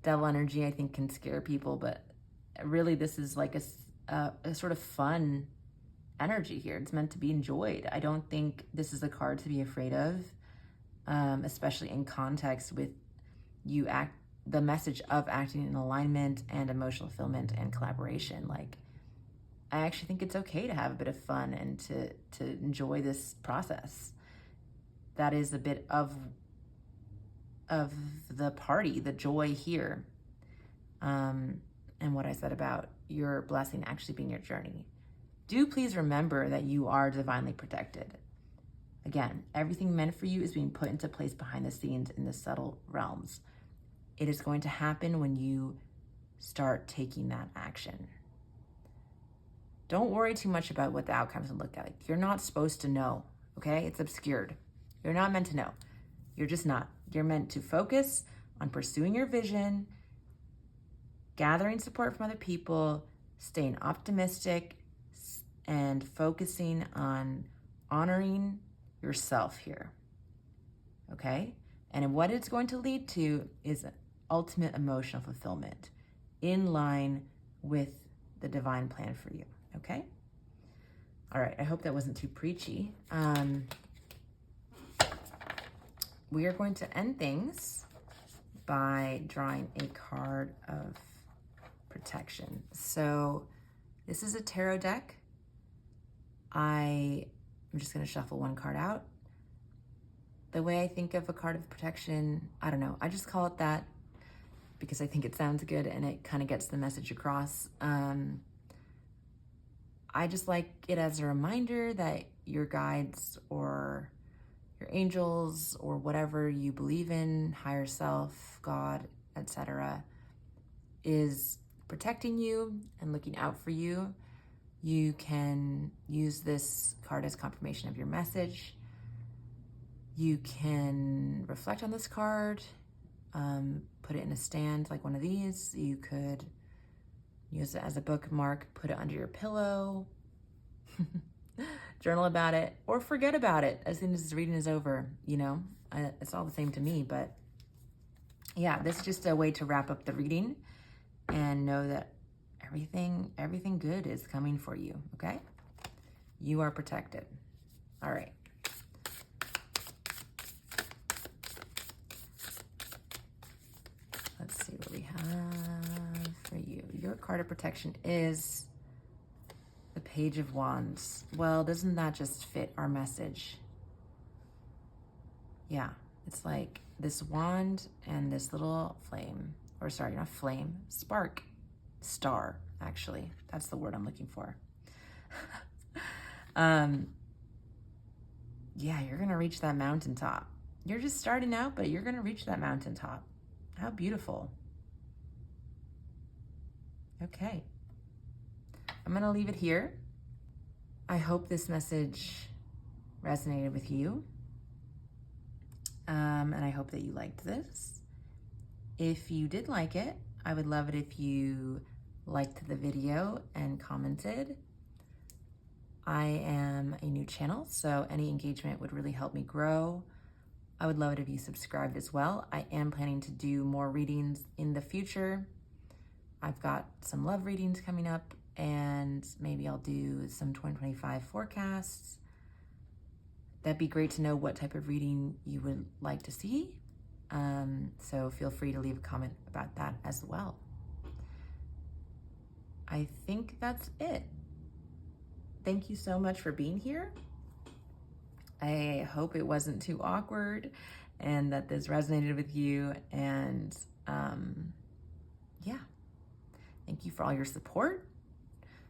devil energy, I think, can scare people, but really this is like a sort of fun energy here. It's meant to be enjoyed. I don't think this is a card to be afraid of, especially in context with the message of acting in alignment and emotional fulfillment and collaboration. Like, I actually think it's okay to have a bit of fun and to enjoy this process. That is a bit of the party, the joy here. And what I said about your blessing actually being your journey. Do please remember that you are divinely protected. Again, everything meant for you is being put into place behind the scenes in the subtle realms. It is going to happen when you start taking that action. Don't worry too much about what the outcomes will look like. You're not supposed to know, okay? It's obscured. You're not meant to know. You're just not. You're meant to focus on pursuing your vision, gathering support from other people, staying optimistic, and focusing on honoring yourself here, okay? And what it's going to lead to is ultimate emotional fulfillment in line with the divine plan for you, okay? All right, I hope that wasn't too preachy. We are going to end things by drawing a card of protection. So this is a tarot deck. I'm just going to shuffle one card out. The way I think of a card of protection, I don't know, I just call it that because I think it sounds good and it kind of gets the message across. I just like it as a reminder that your guides or your angels or whatever you believe in, higher self, God, etc., is protecting you and looking out for you. You can use this card as confirmation of your message. You can reflect on this card, put it in a stand like one of these. You could use it as a bookmark, put it under your pillow, journal about it, or forget about it as soon as this reading is over. You know, it's all the same to me, but yeah, this is just a way to wrap up the reading and know that everything good is coming for you, okay? You are protected. All right. Let's see what we have for you. Your card of protection is the Page of Wands. Well, doesn't that just fit our message? Yeah, it's like this wand and this little flame, or sorry, not flame, spark, star, actually. That's the word I'm looking for. Yeah, you're gonna reach that mountaintop. You're just starting out, but you're gonna reach that mountaintop. How beautiful. Okay. I'm gonna leave it here. I hope this message resonated with you. And I hope that you liked this. If you did like it, I would love it if you liked the video and commented. I am a new channel, so any engagement would really help me grow. I would love it if you subscribed as well. I am planning to do more readings in the future. I've got some love readings coming up, and maybe I'll do some 2025 forecasts. That'd be great to know what type of reading you would like to see. So feel free to leave a comment about that as well. I think that's it. Thank you so much for being here. I hope it wasn't too awkward and that this resonated with you. And yeah, thank you for all your support.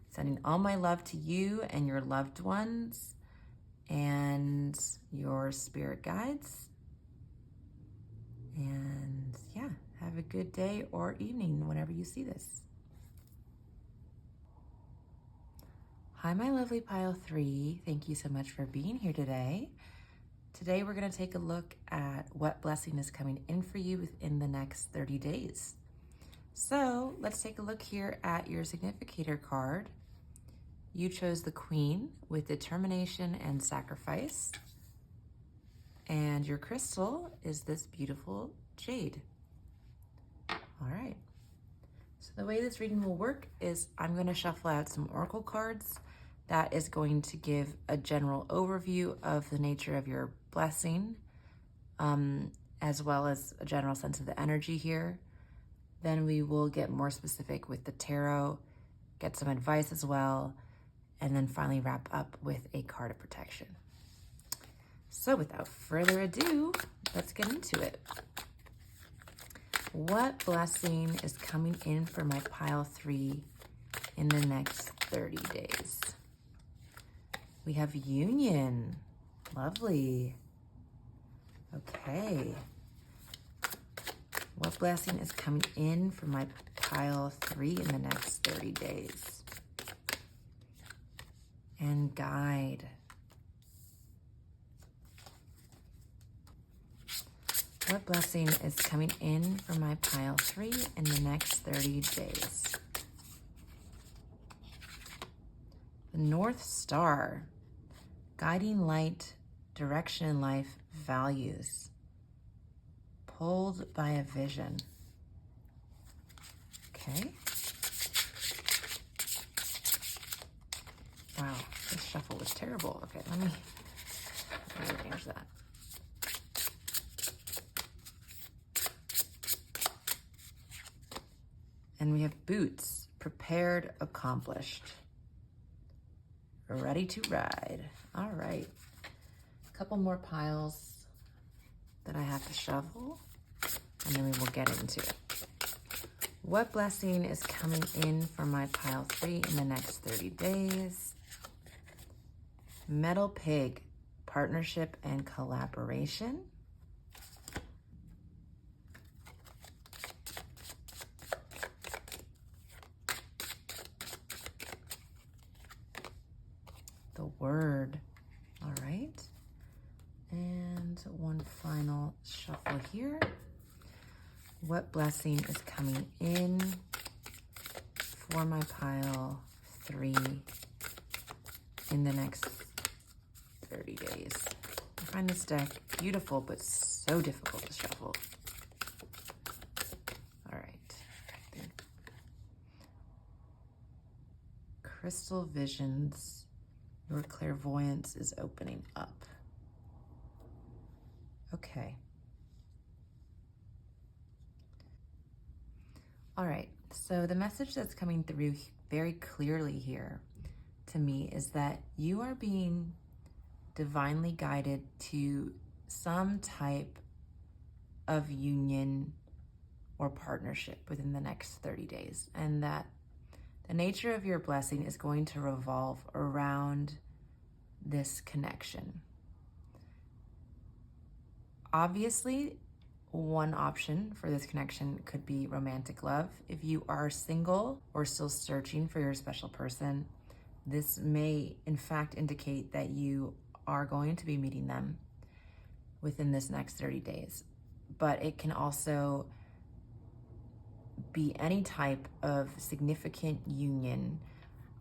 Sending all my love to you and your loved ones and your spirit guides. And yeah, have a good day or evening whenever you see this. Hi, my lovely pile 3. Thank you so much for being here today. Today, we're going to take a look at what blessing is coming in for you within the next 30 days. So let's take a look here at your significator card. You chose the Queen with determination and sacrifice. And your crystal is this beautiful jade. All right. So the way this reading will work is I'm going to shuffle out some oracle cards. That is going to give a general overview of the nature of your blessing, as well as a general sense of the energy here. Then we will get more specific with the tarot, get some advice as well, and then finally wrap up with a card of protection. So without further ado, let's get into it. What blessing is coming in for my pile 3 in the next 30 days? We have union. Lovely. Okay. What blessing is coming in for my pile 3 in the next 30 days? And guide. What blessing is coming in for my pile 3 in the next 30 days? The North Star. Guiding light, direction in life, values. Pulled by a vision. Okay. Wow, this shuffle was terrible. Okay, let me arrange that. And we have boots, prepared, accomplished. Ready to ride. All right. A couple more piles that I have to shuffle, and then we will get into it. What blessing is coming in for my pile 3 in the next 30 days? Metal Pig, partnership and collaboration. word. All right. And one final shuffle here. What blessing is coming in for my pile 3 in the next 30 days? I find this deck beautiful, but so difficult to shuffle. All right. Crystal visions. Your clairvoyance is opening up. Okay. All right. So the message that's coming through very clearly here to me is that you are being divinely guided to some type of union or partnership within the next 30 days, and that the nature of your blessing is going to revolve around this connection. Obviously, one option for this connection could be romantic love. If you are single or still searching for your special person, this may in fact indicate that you are going to be meeting them within this next 30 days. But it can also be any type of significant union.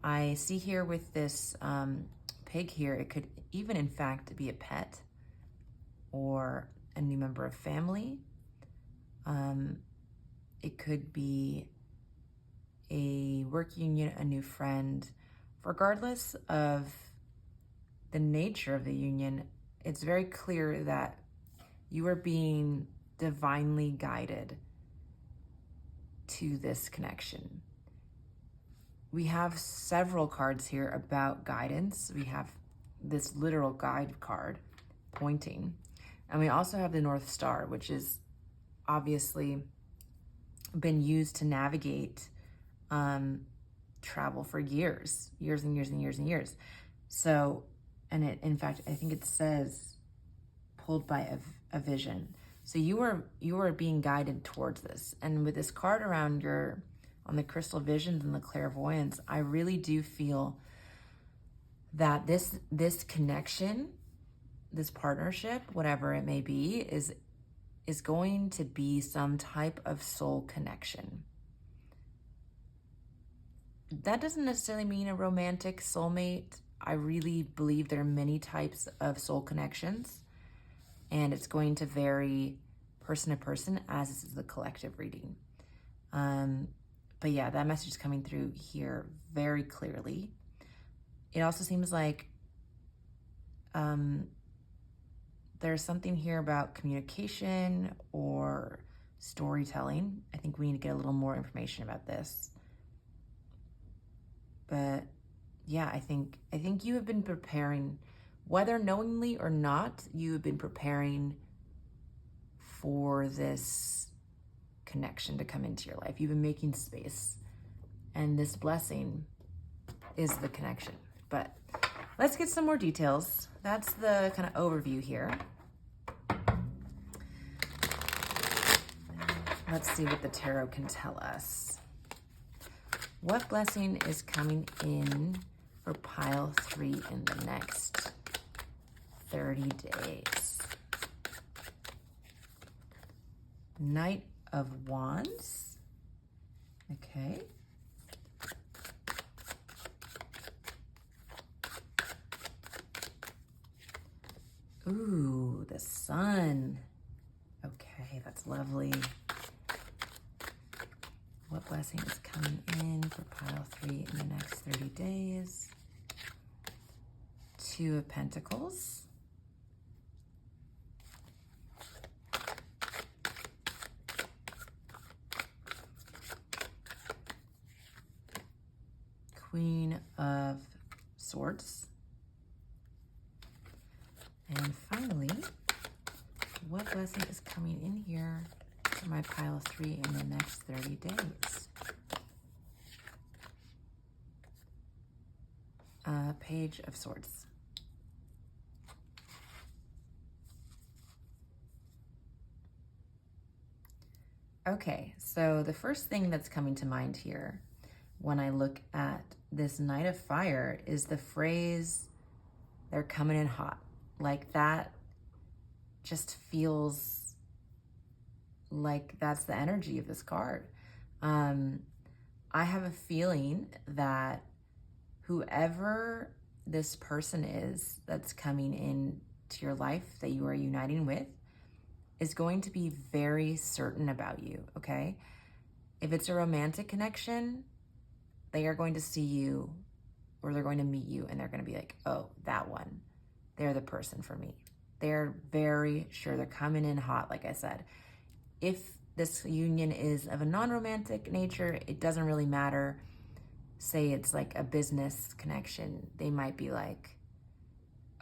I see here with this pig here, it could even in fact be a pet or a new member of family. It could be a work union, a new friend. Regardless of the nature of the union, it's very clear that you are being divinely guided to this connection. We have several cards here about guidance. We have this literal guide card pointing. And we also have the North Star, which is obviously been used to navigate travel for years and years. So, and it, in fact, I think it says pulled by a vision. So you are being guided towards this. And with this card around on the crystal visions and the clairvoyance, I really do feel that this connection, this partnership, whatever it may be, is going to be some type of soul connection. That doesn't necessarily mean a romantic soulmate. I really believe there are many types of soul connections, and it's going to vary person to person as this is a collective reading. But yeah, that message is coming through here very clearly. It also seems like there's something here about communication or storytelling. I think we need to get a little more information about this. But yeah, I think you have been preparing, whether knowingly or not, you have been preparing for this connection to come into your life. You've been making space, and this blessing is the connection. But let's get some more details. That's the kind of overview here. Let's see what the tarot can tell us. What blessing is coming in for pile 3 in the next 30 days? Knight of Wands. Okay. Ooh, the Sun. Okay, that's lovely. What blessing is coming in for pile 3 in the next 30 days? 2 of Pentacles. Queen of Swords. And finally, what blessing is coming in here for my pile 3 in the next 30 days? Page of Swords. Okay, so the first thing that's coming to mind here when I look at this Knight of Fire is the phrase, They're coming in hot. Like that just feels like that's the energy of this card. I have a feeling that whoever this person is that's coming into your life that you are uniting with is going to be very certain about you, okay? If it's a romantic connection, they are going to see you or they're going to meet you and they're going to be like, oh, that one, they're the person for me. They're very sure. They're coming in hot, like I said. If this union is of a non-romantic nature, it doesn't really matter. Say it's like a business connection. They might be like,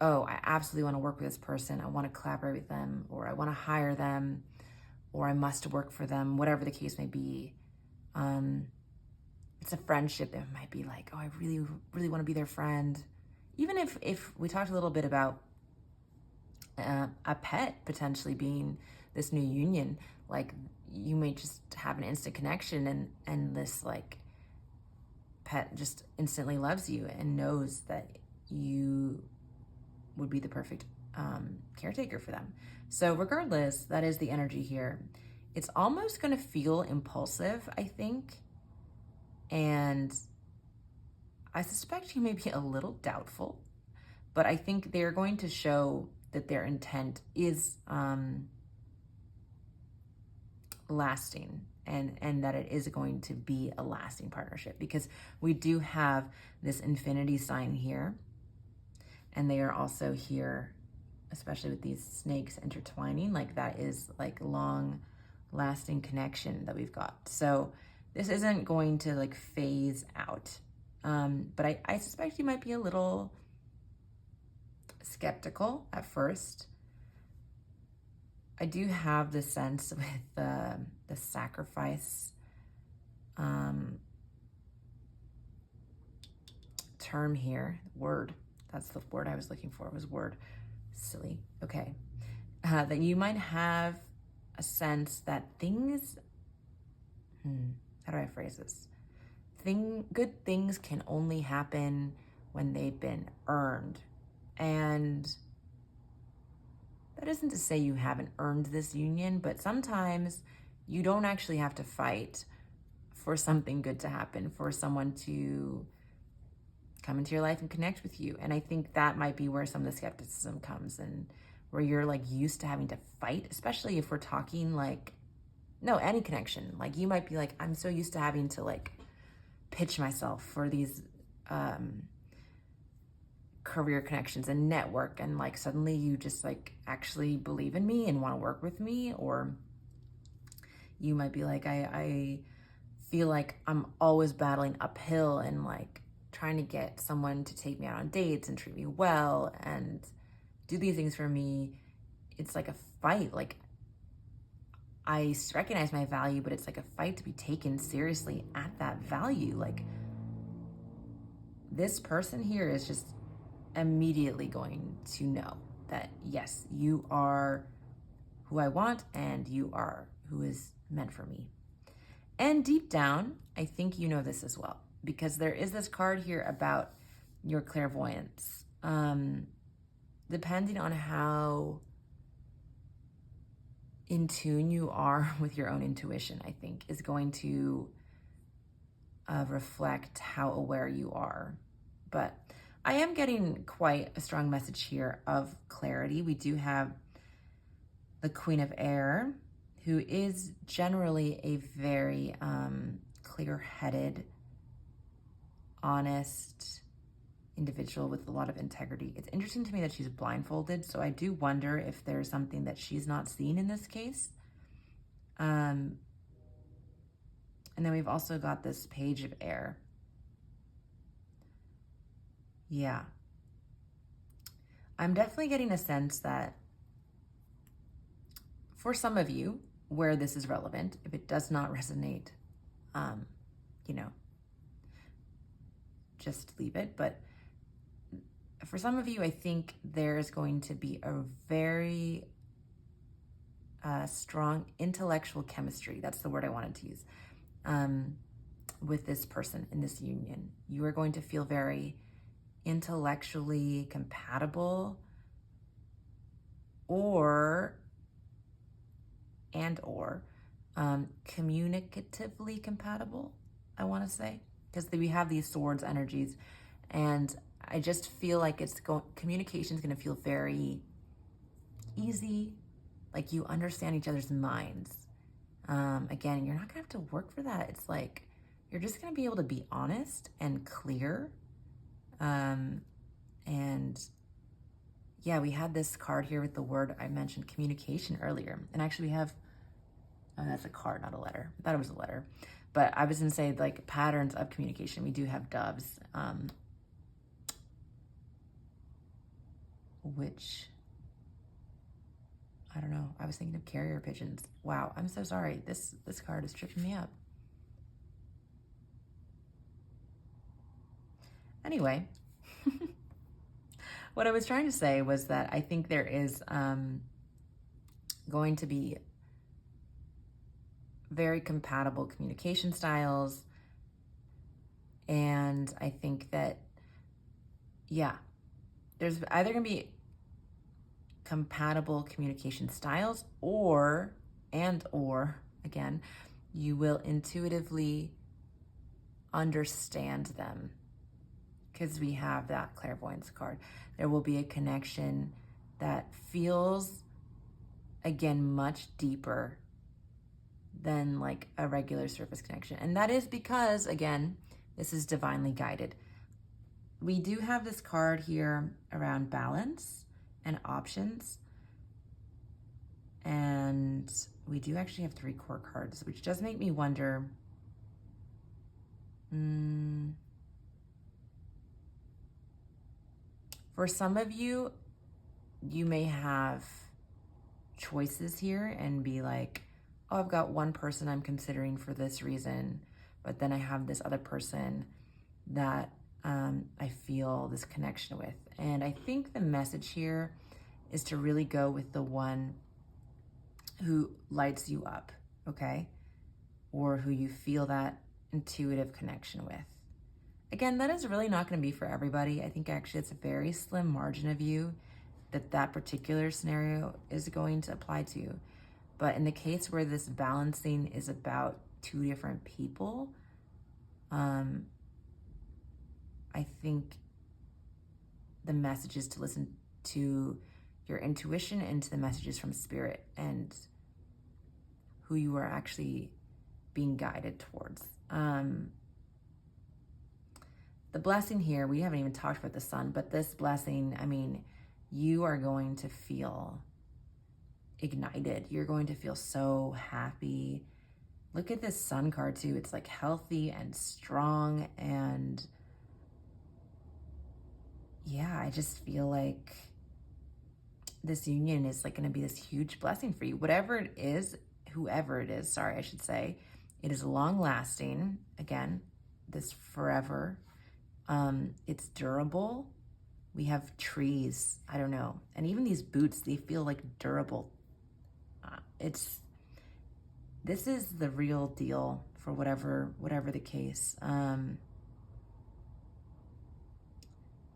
oh, I absolutely want to work with this person. I want to collaborate with them, or I want to hire them, or I must work for them, whatever the case may be. It's a friendship. It might be like, oh, I really, really want to be their friend. Even if we talked a little bit about a pet potentially being this new union, like you may just have an instant connection and this like pet just instantly loves you and knows that you would be the perfect caretaker for them. So regardless, that is the energy here. It's almost going to feel impulsive, I think. And I suspect you may be a little doubtful, but I think they're going to show that their intent is lasting and that it is going to be a lasting partnership, because we do have this infinity sign here, and they are also here, especially with these snakes intertwining, like that is like long lasting connection that we've got. So this isn't going to like phase out. But I suspect you might be a little skeptical at first. I do have the sense with the sacrifice term here, word. That's the word I was looking for, was word. Silly. Okay. That you might have a sense that things, how do I phrase this? Good things can only happen when they've been earned. And that isn't to say you haven't earned this union, but sometimes you don't actually have to fight for something good to happen, for someone to come into your life and connect with you. And I think that might be where some of the skepticism comes, and where you're like used to having to fight, especially if we're talking like, no, any connection. Like you might be like, I'm so used to having to like pitch myself for these career connections and network, and like suddenly you just like actually believe in me and want to work with me. Or you might be like, I feel like I'm always battling uphill and like trying to get someone to take me out on dates and treat me well and do these things for me. It's like a fight. Like I recognize my value, but it's like a fight to be taken seriously at that value. Like this person here is just immediately going to know that, yes, you are who I want and you are who is meant for me. And deep down, I think you know this as well, because there is this card here about your clairvoyance. Depending on how in tune you are with your own intuition, I think is going to reflect how aware you are. But I am getting quite a strong message here of clarity. We do have the Queen of Air, who is generally a very clear-headed, honest individual with a lot of integrity. It's interesting to me that she's blindfolded, so I do wonder if there's something that she's not seen in this case. And then we've also got this Page of Air. Yeah. I'm definitely getting a sense that for some of you, where this is relevant, if it does not resonate, just leave it. But for some of you, I think there's going to be a very strong intellectual chemistry. That's the word I wanted to use. With this person in this union. You are going to feel very intellectually compatible or communicatively compatible, I want to say, because we have these swords energies, and I just feel like communication is going to feel very easy, like you understand each other's minds. Again, you're not gonna have to work for that. It's like you're just gonna be able to be honest and clear. And yeah, we had this card here with the word, I mentioned communication earlier, and actually we have, that's a card, not a letter. I thought it was a letter, but I was gonna say like patterns of communication. We do have doves, which, I don't know. I was thinking of carrier pigeons. Wow, I'm so sorry. This card is tripping me up. Anyway, what I was trying to say was that I think there is going to be very compatible communication styles. And I think that, yeah, there's either going to be compatible communication styles or again, you will intuitively understand them, because we have that clairvoyance card. There will be a connection that feels, again, much deeper than like a regular surface connection. And that is because, again, this is divinely guided. We do have this card here around balance and options. And we do actually have 3 core cards, which does make me wonder, for some of you, you may have choices here and be like, oh, I've got one person I'm considering for this reason, but then I have this other person that I feel this connection with. And I think the message here is to really go with the one who lights you up, okay? Or who you feel that intuitive connection with. Again, that is really not going to be for everybody. I think actually it's a very slim margin of you that particular scenario is going to apply to. But in the case where this balancing is about 2 different people, I think the message is to listen to your intuition and to the messages from spirit and who you are actually being guided towards. The blessing here, we haven't even talked about the sun, but this blessing, I mean, you are going to feel ignited. You're going to feel so happy. Look at this sun card too. It's like healthy and strong. And yeah, I just feel like this union is like going to be this huge blessing for you. Whatever it is, whoever it is, sorry, I should say, it is long lasting. Again, this forever. It's durable. We have trees, I don't know. And even these boots, they feel like durable. This is the real deal for whatever the case.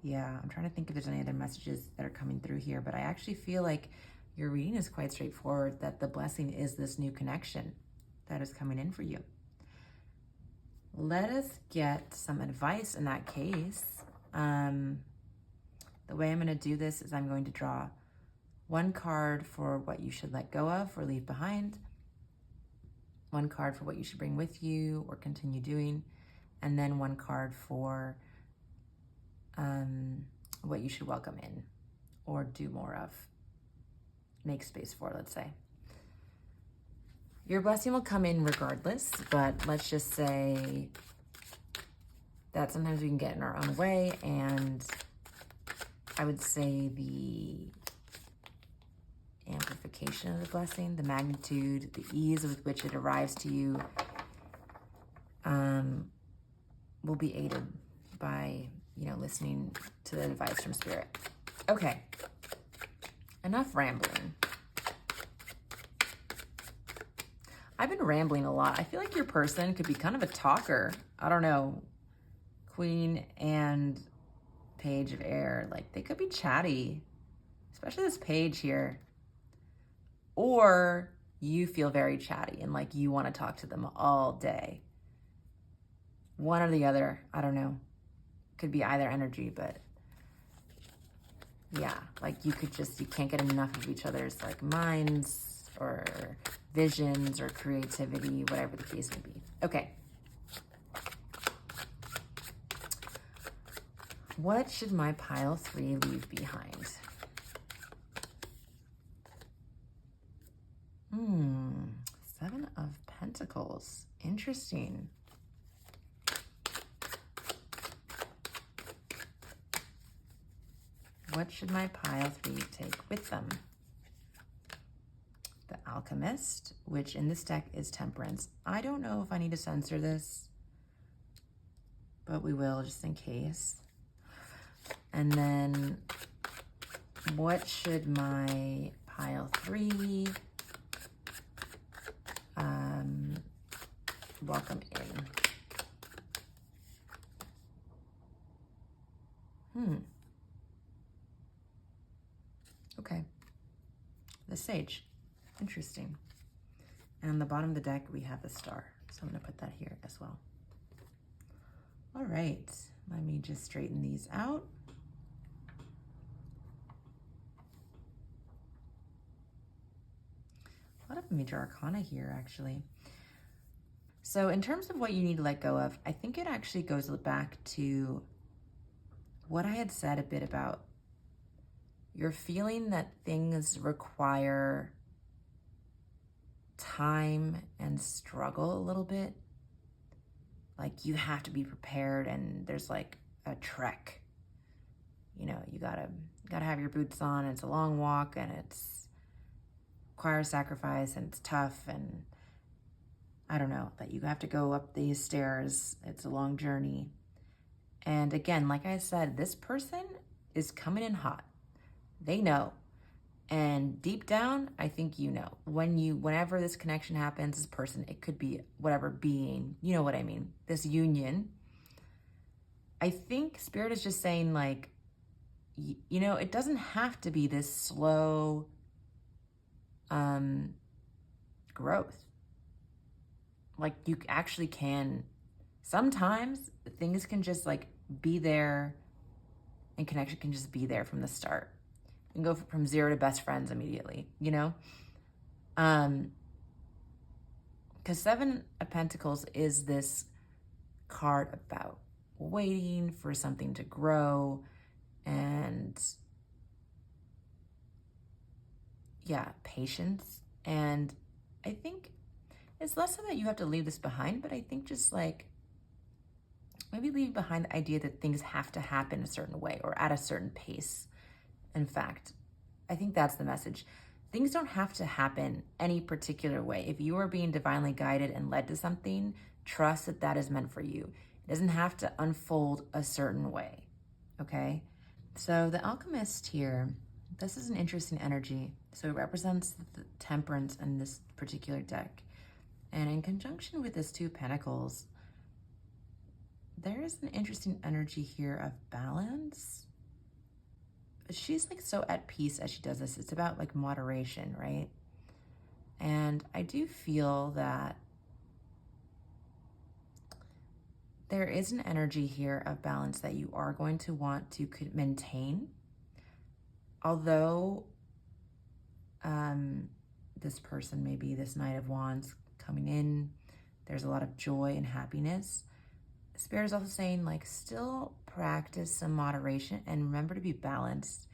Yeah, I'm trying to think if there's any other messages that are coming through here, but I actually feel like your reading is quite straightforward, that the blessing is this new connection that is coming in for you. Let us get some advice in that case. The way I'm going to do this is I'm going to draw 1 card for what you should let go of or leave behind, 1 card for what you should bring with you or continue doing, and then 1 card for what you should welcome in or do more of, make space for, let's say. Your blessing will come in regardless, but let's just say that sometimes we can get in our own way, and I would say the amplification of the blessing, the magnitude, the ease with which it arrives to you, will be aided by, listening to the advice from spirit. Okay, enough rambling. I've been rambling a lot. I feel like your person could be kind of a talker. I don't know. Queen and page of air. Like, they could be chatty, especially this page here. Or you feel very chatty and like you want to talk to them all day. One or the other, I don't know. Could be either energy, but yeah, like you can't get enough of each other's like minds or visions or creativity, whatever the case may be. Okay. What should my pile 3 leave behind? 7 of Pentacles. Interesting. What should my pile 3 take with them? The Alchemist, which in this deck is Temperance. I don't know if I need to censor this, but we will just in case. And then what should my pile 3 welcome in? Okay. The Sage. Interesting. And on the bottom of the deck, we have the Star. So I'm going to put that here as well. All right. Let me just straighten these out. A lot of major arcana here, actually. So in terms of what you need to let go of, I think it actually goes back to what I had said a bit about. You're feeling that things require time and struggle a little bit. Like you have to be prepared and there's like a trek. You know, you gotta have your boots on. It's a long walk and it's requires sacrifice and it's tough and I don't know, that you have to go up these stairs. It's a long journey. And again, like I said, this person is coming in hot. They know. And deep down, I think you know. Whenever this connection happens, this person, it could be whatever being, you know what I mean, this union. I think Spirit is just saying like, you know, it doesn't have to be this slow growth. Like you actually can, sometimes things can just like be there and connection can just be there from the start. You can go from 0 to best friends immediately, you know? Because 7 of Pentacles is this card about waiting for something to grow and yeah, patience. And I think it's less so that you have to leave this behind, but I think just like maybe leave behind the idea that things have to happen a certain way or at a certain pace. In fact, I think that's the message. Things don't have to happen any particular way. If you are being divinely guided and led to something, trust that that is meant for you. It doesn't have to unfold a certain way, okay? So the Alchemist here, this is an interesting energy. So it represents the Temperance in this particular deck. And in conjunction with this 2 Pentacles, there is an interesting energy here of balance. She's like so at peace as she does this. It's about like moderation, right? And I do feel that there is an energy here of balance that you are going to want to maintain. Although this person, maybe this Knight of Wands coming in, there's a lot of joy and happiness. Spirit is also saying like still practice some moderation and remember to be balanced.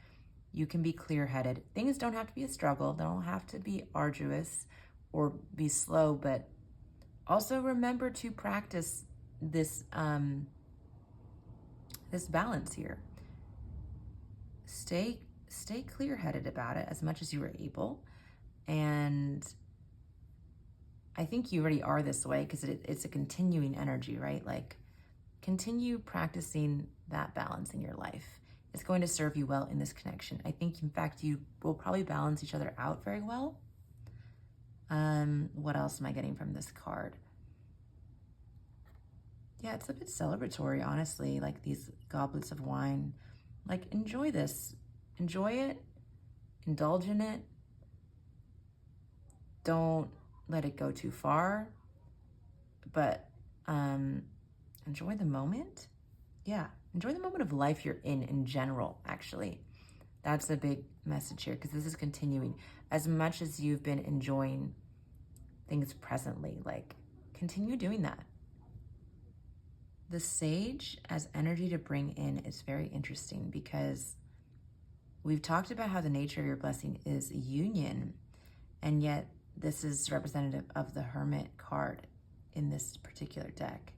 You can be clear-headed. Things don't have to be a struggle. They don't have to be arduous or be slow, but also remember to practice this this balance here. Stay clear-headed about it as much as you are able. And I think you already are this way because it's a continuing energy, right? Like continue practicing that balance in your life. It's going to serve you well in this connection. I think, in fact, you will probably balance each other out very well. What else am I getting from this card? Yeah, it's a bit celebratory, honestly, like these goblets of wine. Like, enjoy this. Enjoy it. Indulge in it. Don't let it go too far. But enjoy the moment. Yeah, enjoy the moment of life you're in general, actually. That's a big message here, because this is continuing. As much as you've been enjoying things presently, like, continue doing that. The sage as energy to bring in is very interesting, because we've talked about how the nature of your blessing is union, and yet this is representative of the Hermit card in this particular deck.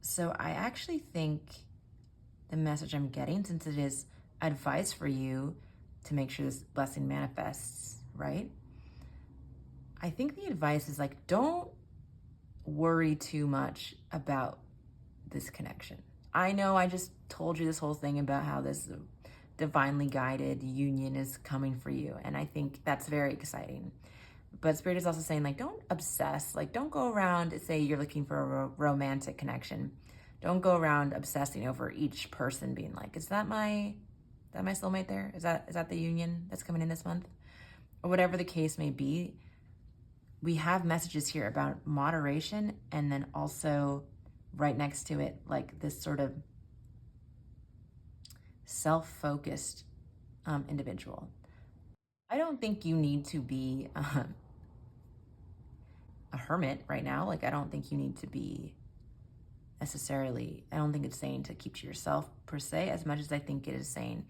So I actually think the message I'm getting, since it is advice for you to make sure this blessing manifests, right? I think the advice is like, don't worry too much about this connection. I know I just told you this whole thing about how this divinely guided union is coming for you, and I think that's very exciting. But Spirit is also saying, like, don't obsess. Like, don't go around and say you're looking for a romantic connection. Don't go around obsessing over each person, being like, is that my soulmate there? Is that the union that's coming in this month? Or whatever the case may be. We have messages here about moderation, and then also right next to it, like this sort of self-focused individual. I don't think you need to be a hermit right now. Like, I don't think you need to be necessarily, I don't think it's saying to keep to yourself per se, as much as I think it is saying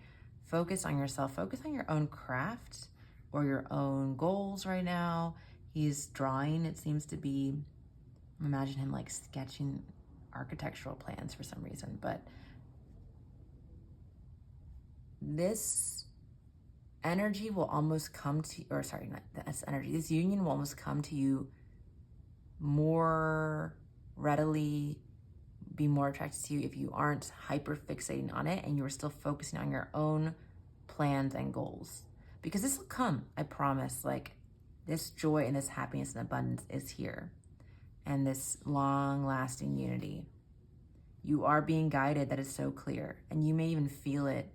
focus on yourself, focus on your own craft or your own goals right now. He's drawing, it seems to be, imagine him like sketching architectural plans for some reason, but this energy will almost come to, or sorry, not this energy, this union will almost come to you more readily, be more attracted to you if you aren't hyper fixating on it and you're still focusing on your own plans and goals. Because this will come, I promise. Like, this joy and this happiness and abundance is here. And this long-lasting unity. You are being guided, that is so clear. And you may even feel it.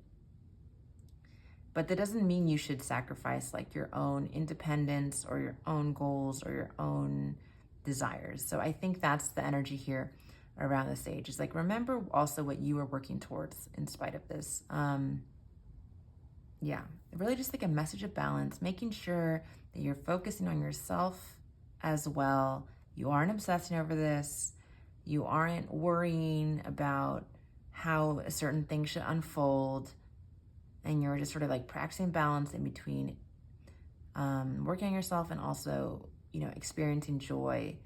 But that doesn't mean you should sacrifice like your own independence or your own goals or your own desires. So I think that's the energy here around the sage. It's like, remember also what you are working towards in spite of this. Yeah, really just like a message of balance, making sure that you're focusing on yourself as well. You aren't obsessing over this. You aren't worrying about how a certain thing should unfold. And you're just sort of like practicing balance in between working on yourself and also, you know, experiencing joy,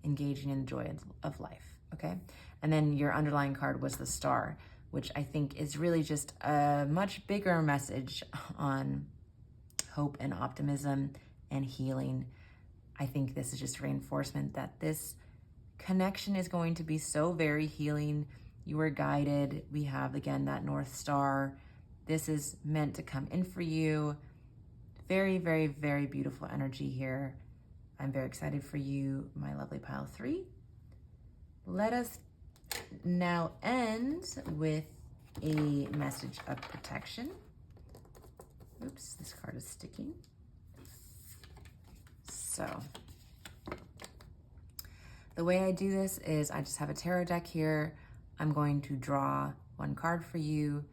engaging in the joy of life, okay? And then your underlying card was the Star, which I think is really just a much bigger message on hope and optimism and healing. I think this is just reinforcement that this connection is going to be so very healing. You are guided. We have, again, that North Star. This is meant to come in for you. Very, very, very beautiful energy here. I'm very excited for you, my lovely pile 3. Let us now end with a message of protection. Oops, this card is sticking. So the way I do this is I just have a tarot deck here. I'm going to draw one card for you.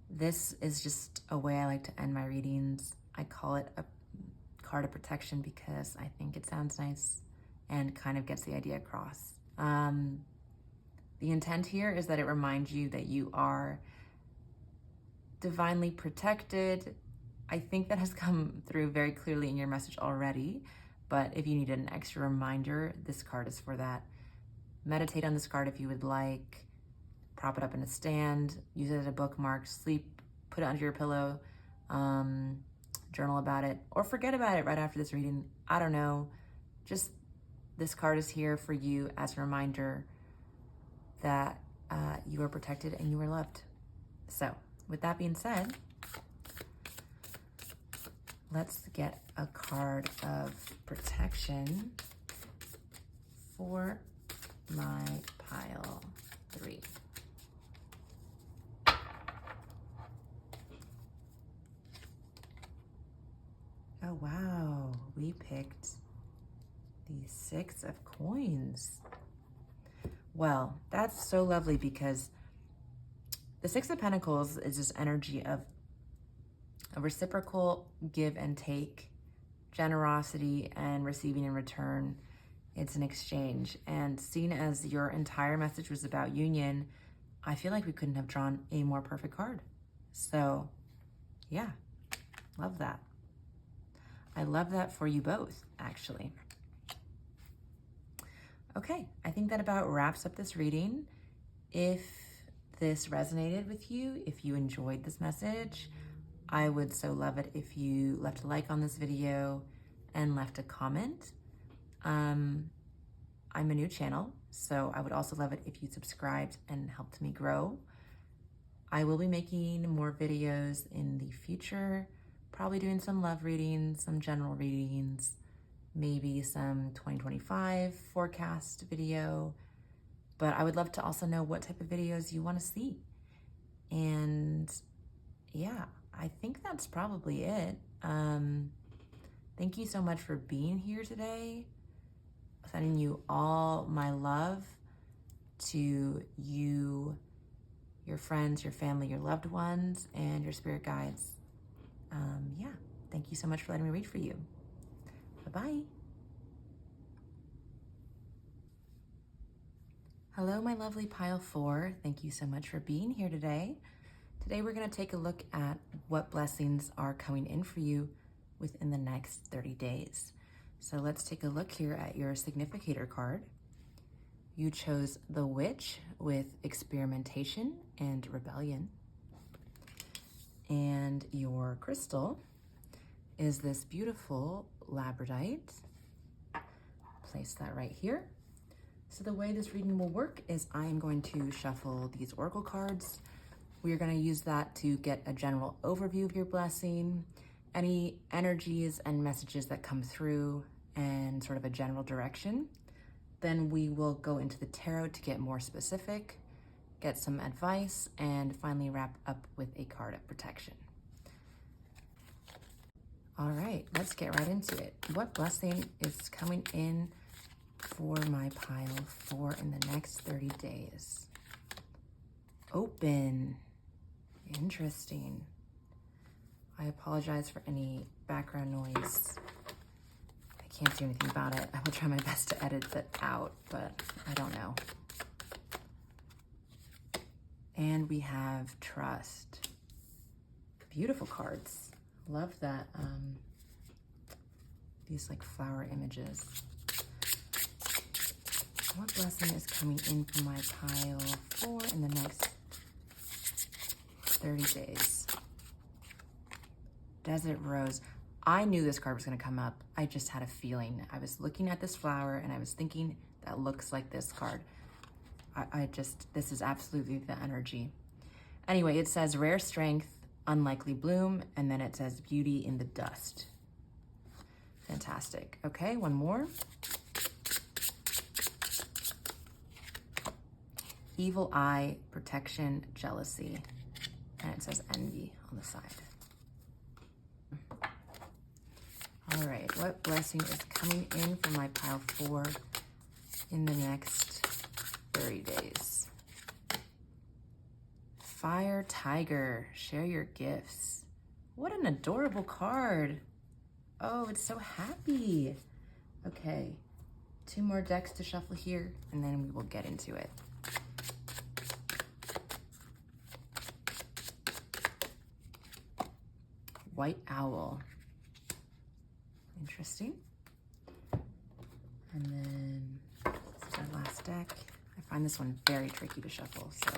This is just a way I like to end my readings. I call it a card of protection because I think it sounds nice and kind of gets the idea across. The intent here is that it reminds you that you are divinely protected. I think that has come through very clearly in your message already, but if you need an extra reminder, this card is for that. Meditate on this card if you would like. Prop it up in a stand, use it as a bookmark, sleep, put it under your pillow, journal about it, or forget about it right after this reading. I don't know. Just this card is here for you as a reminder that you are protected and you are loved. So with that being said, let's get a card of protection for my pile 3. Oh, wow. We picked the 6 of coins. Well, that's so lovely because the 6 of Pentacles is this energy of a reciprocal give and take, generosity and receiving in return. It's an exchange. And seeing as your entire message was about union, I feel like we couldn't have drawn a more perfect card. So yeah, love that. I love that for you both, actually. Okay, I think that about wraps up this reading. If this resonated with you, if you enjoyed this message, I would so love it if you left a like on this video and left a comment. I'm a new channel, so I would also love it if you subscribed and helped me grow. I will be making more videos in the future, probably doing some love readings, some general readings, maybe some 2025 forecast video, but I would love to also know what type of videos you want to see. And yeah, I think that's probably it. Thank you so much for being here today. Sending you all my love, to you, your friends, your family, your loved ones, and your spirit guides. Yeah, thank you so much for letting me read for you. Bye-bye. Hello, my lovely pile 4. Thank you so much for being here today. Today we're going to take a look at what blessings are coming in for you within the next 30 days. So let's take a look here at your significator card. You chose the Witch with experimentation and rebellion. And your crystal is this beautiful labradorite. Place that right here. So the way this reading will work is I am going to shuffle these oracle cards. We are going to use that to get a general overview of your blessing, any energies and messages that come through, and sort of a general direction. Then we will go into the tarot to get more specific, get some advice, and finally wrap up with a card of protection. All right, let's get right into it. What blessing is coming in for my pile 4 in the next 30 days? Open. Interesting. I apologize for any background noise. I can't do anything about it. I will try my best to edit that out, but I don't know. And we have trust. Beautiful cards. Love that. These like flower images. What blessing is coming in for my pile 4 in the next 30 days? Desert Rose. I knew this card was going to come up. I just had a feeling. I was looking at this flower and I was thinking that looks like this card. This is absolutely the energy. Anyway, it says rare strength, unlikely bloom, and then it says beauty in the dust. Fantastic. Okay, one more. Evil eye, protection, jealousy, and it says envy on the side. All right, what blessing is coming in for my pile 4 in the next 30 days? Fire Tiger, share your gifts. What an adorable card. Oh, it's so happy. Okay, 2 more decks to shuffle here, and then we will get into it. White Owl. Interesting. And then this is our last deck. I find this one very tricky to shuffle, so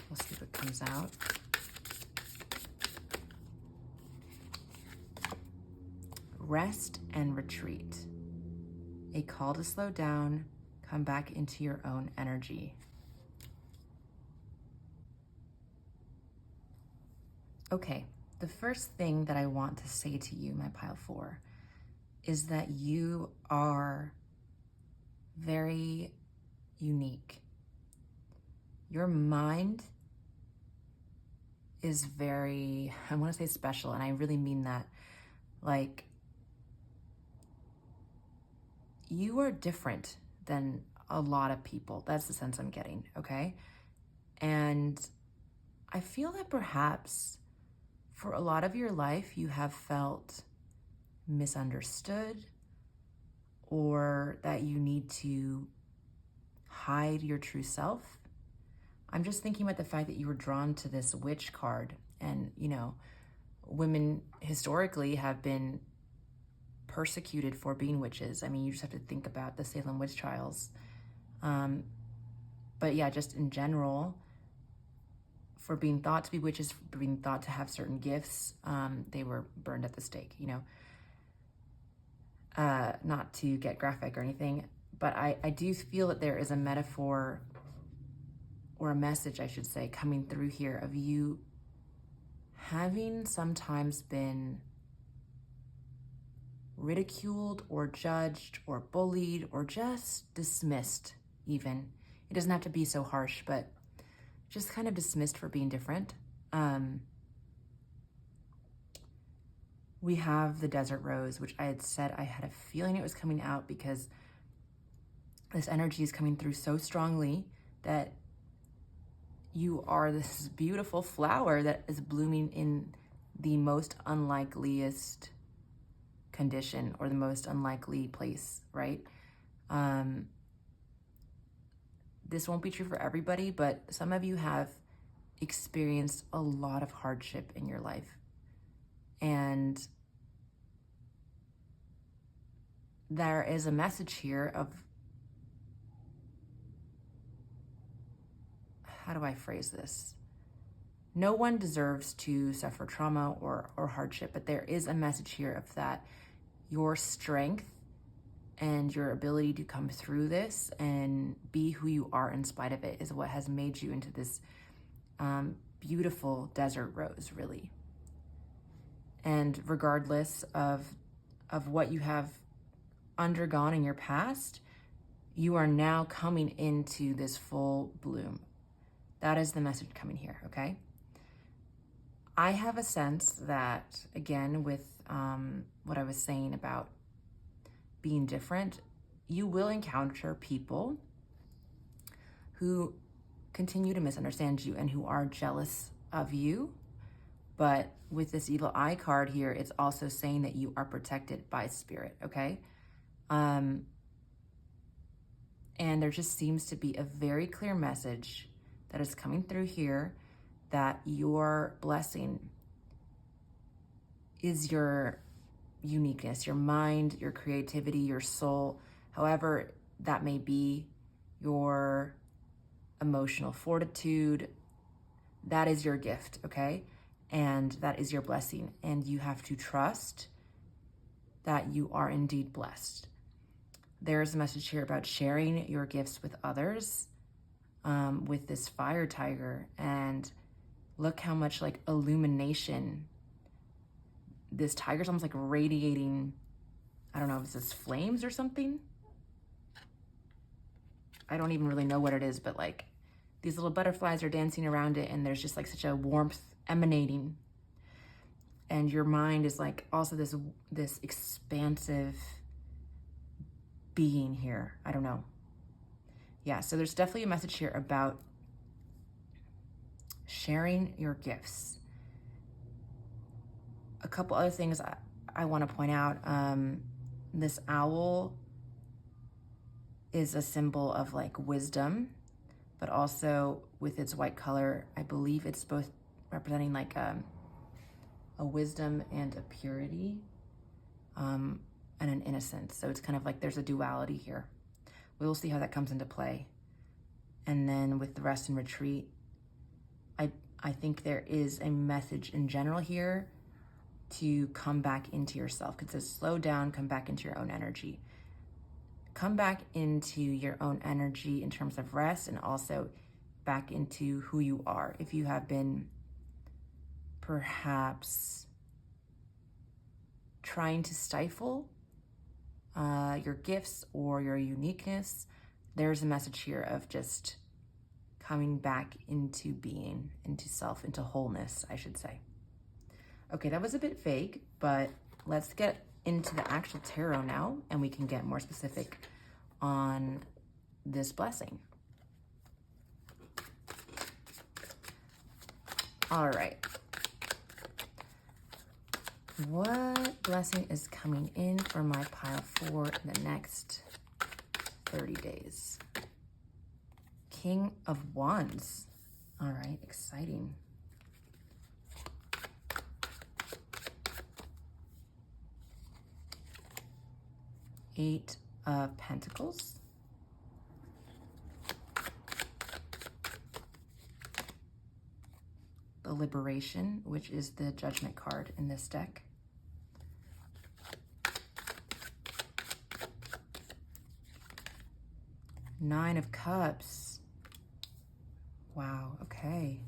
we'll see what comes out. Rest and retreat. A call to slow down, come back into your own energy. Okay, the first thing that I want to say to you, my pile 4, is that you are very unique. Your mind is very, I want to say special, and I really mean that. Like, you are different than a lot of people. That's the sense I'm getting, okay? And I feel that perhaps for a lot of your life, you have felt misunderstood, or that you need to hide your true self. I'm just thinking about the fact that you were drawn to this witch card, and, you know, women historically have been persecuted for being witches. I mean, you just have to think about the Salem witch trials. But yeah, just in general, for being thought to be witches, for being thought to have certain gifts, they were burned at the stake, you know. Not to get graphic or anything, but I do feel that there is a metaphor, or a message, I should say, coming through here of you having sometimes been ridiculed or judged or bullied or just dismissed even. It doesn't have to be so harsh, but just kind of dismissed for being different. We have the desert rose, which I had said I had a feeling it was coming out because this energy is coming through so strongly that you are this beautiful flower that is blooming in the most unlikeliest condition, or the most unlikely place, right? This won't be true for everybody, but some of you have experienced a lot of hardship in your life. And there is a message here of, how do I phrase this? No one deserves to suffer trauma or hardship, but there is a message here of that your strength and your ability to come through this and be who you are in spite of it is what has made you into this beautiful desert rose, really. And regardless of what you have undergone in your past, you are now coming into this full bloom. That is the message coming here, okay? I have a sense that, again, with what I was saying about being different, you will encounter people who continue to misunderstand you and who are jealous of you. But with this evil eye card here, it's also saying that you are protected by spirit, okay? And there just seems to be a very clear message that is coming through here that your blessing is your uniqueness, your mind, your creativity, your soul, however that may be, your emotional fortitude. That is your gift, okay? And that is your blessing. And you have to trust that you are indeed blessed. There's a message here about sharing your gifts with others, with this fire tiger. And look how much like illumination this tiger's almost like radiating. I don't know if it's this flames or something. I don't even really know what it is, but like these little butterflies are dancing around it, and there's just like such a warmth emanating. And your mind is like also this expansive being here. I don't know. Yeah, so there's definitely a message here about sharing your gifts. A couple other things I want to point out. This owl is a symbol of like wisdom, but also with its white color, I believe it's both representing like a wisdom and a purity, and an innocence. So it's kind of like there's a duality here. We will see how that comes into play. And then with the rest and retreat, I think there is a message in general here to come back into yourself. Because it says slow down, come back into your own energy. Come back into your own energy in terms of rest, and also back into who you are. If you have been perhaps trying to stifle your gifts or your uniqueness, there's a message here of just coming back into being, into self, into wholeness, I should say. Okay, that was a bit vague, but let's get into the actual tarot now, and we can get more specific on this blessing. All right. What blessing is coming in for my pile for the next 30 days? King of Wands. All right, exciting. Eight of Pentacles. The Liberation, which is the Judgment card in this deck. Nine of Cups. Wow, okay.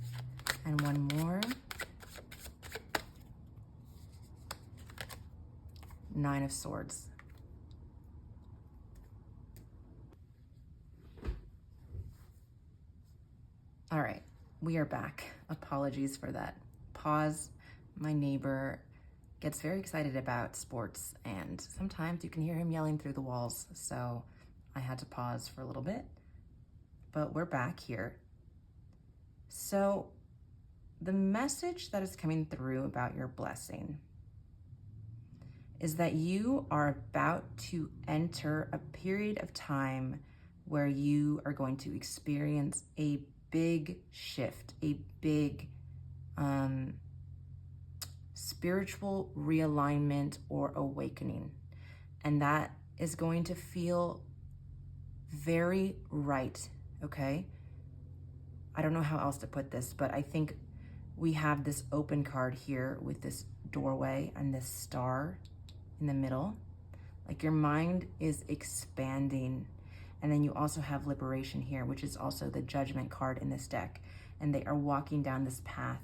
And one more. Nine of Swords. All right, we are back. Apologies for that pause. My neighbor gets very excited about sports, and sometimes you can hear him yelling through the walls, so I had to pause for a little bit, but we're back here. So the message that is coming through about your blessing is that you are about to enter a period of time where you are going to experience a big shift, a big spiritual realignment or awakening. And that is going to feel very right, okay? I don't know how else to put this, but I think we have this open card here with this doorway and this star in the middle. Like your mind is expanding. And then you also have Liberation here, which is also the Judgment card in this deck. And they are walking down this path,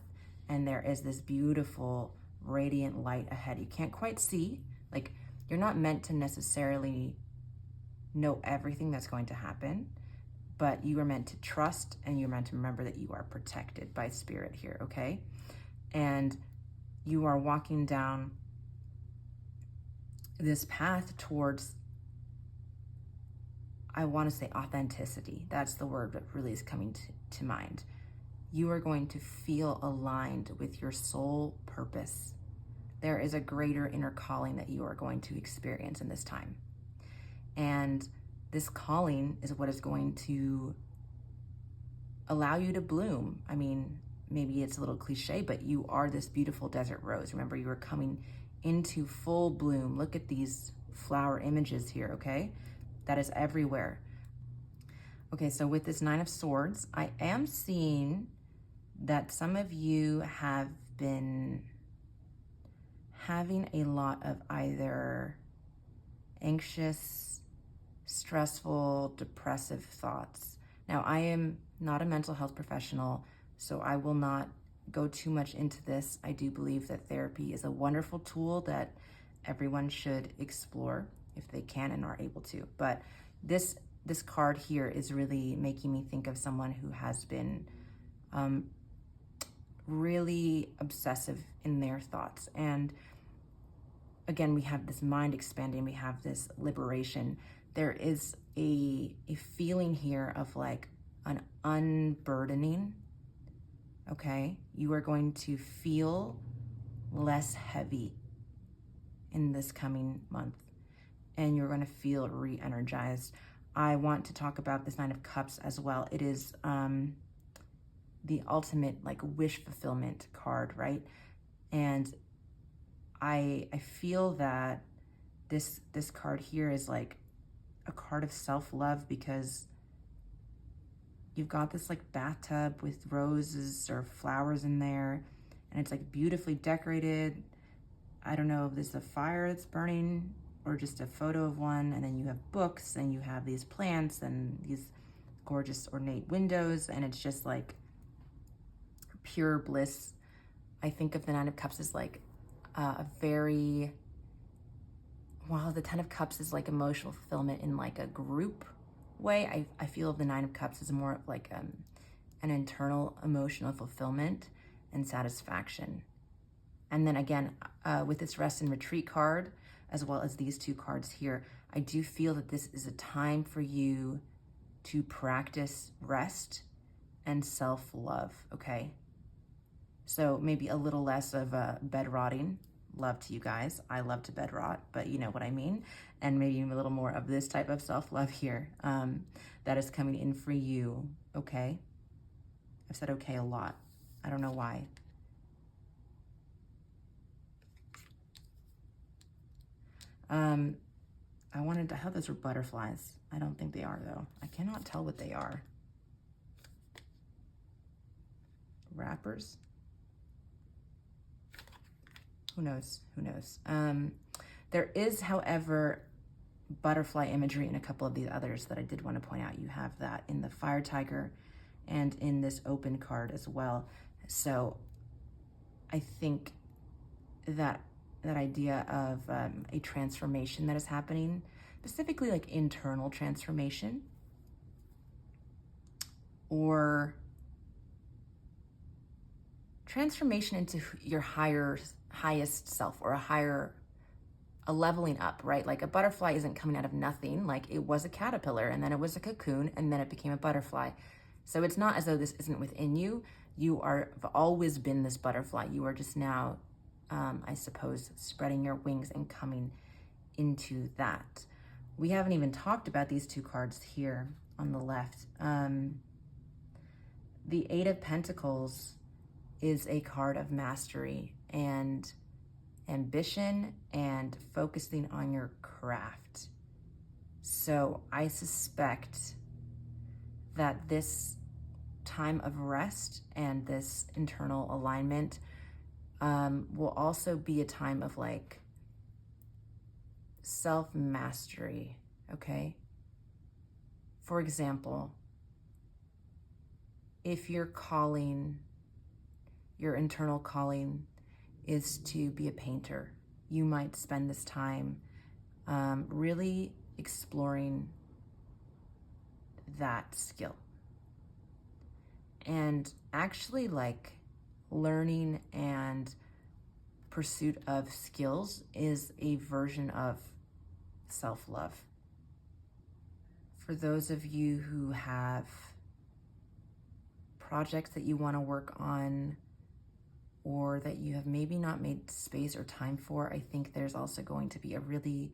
and there is this beautiful radiant light ahead. You can't quite see, like you're not meant to necessarily know everything that's going to happen, but you are meant to trust, and you're meant to remember that you are protected by spirit here, okay? And you are walking down this path towards, I want to say authenticity. That's the word that really is coming to mind. You are going to feel aligned with your soul purpose. There is a greater inner calling that you are going to experience in this time. And this calling is what is going to allow you to bloom. I mean, maybe it's a little cliche, but you are this beautiful desert rose. Remember, you are coming into full bloom. Look at these flower images here, okay? That is everywhere. Okay, so with this Nine of Swords, I am seeing that some of you have been having a lot of either anxious, stressful, depressive thoughts. Now, I am not a mental health professional, so I will not go too much into this. I do believe that therapy is a wonderful tool that everyone should explore if they can and are able to. But this card here is really making me think of someone who has been really obsessive in their thoughts. And again, we have this mind expanding, we have this liberation. There is a feeling here of like an unburdening, okay? You are going to feel less heavy in this coming month, and you're going to feel re-energized. I want to talk about this Nine of Cups as well. It is the ultimate like wish fulfillment card, right? And I feel that this card here is like a card of self-love, because you've got this like bathtub with roses or flowers in there, and it's like beautifully decorated. I don't know if there's a fire that's burning or just a photo of one, and then you have books, and you have these plants and these gorgeous ornate windows, and it's just like pure bliss. I think of the Nine of Cups as like a very, while the Ten of Cups is like emotional fulfillment in like a group way, I feel the Nine of Cups is more of like and internal emotional fulfillment and satisfaction. And then again, with this rest and retreat card, as well as these two cards here, I do feel that this is a time for you to practice rest and self-love, okay? So maybe a little less of bed rotting. Love to you guys. I love to bed rot, but you know what I mean. And maybe a little more of this type of self-love here that is coming in for you, okay? I've said okay a lot. I don't know why. I thought those were butterflies. I don't think they are though. I cannot tell what they are. Wrappers? Who knows? Who knows? There is, however, butterfly imagery in a couple of these others that I did want to point out. You have that in the fire tiger and in this open card as well. So I think that idea of a transformation that is happening, specifically like internal transformation, or transformation into your highest self, or a leveling up, right? Like a butterfly isn't coming out of nothing. Like it was a caterpillar and then it was a cocoon and then it became a butterfly. So it's not as though this isn't within you. You have always been this butterfly. You are just now, I suppose, spreading your wings and coming into that. We haven't even talked about these two cards here on the left. The Eight of Pentacles is a card of mastery and ambition and focusing on your craft. So I suspect that this time of rest and this internal alignment will also be a time of like self-mastery, okay? For example, if your calling, your internal calling is to be a painter, you might spend this time really exploring that skill and actually like learning and pursuit of skills is a version of self-love. For those of you who have projects that you want to work on or that you have maybe not made space or time for, I think there's also going to be a really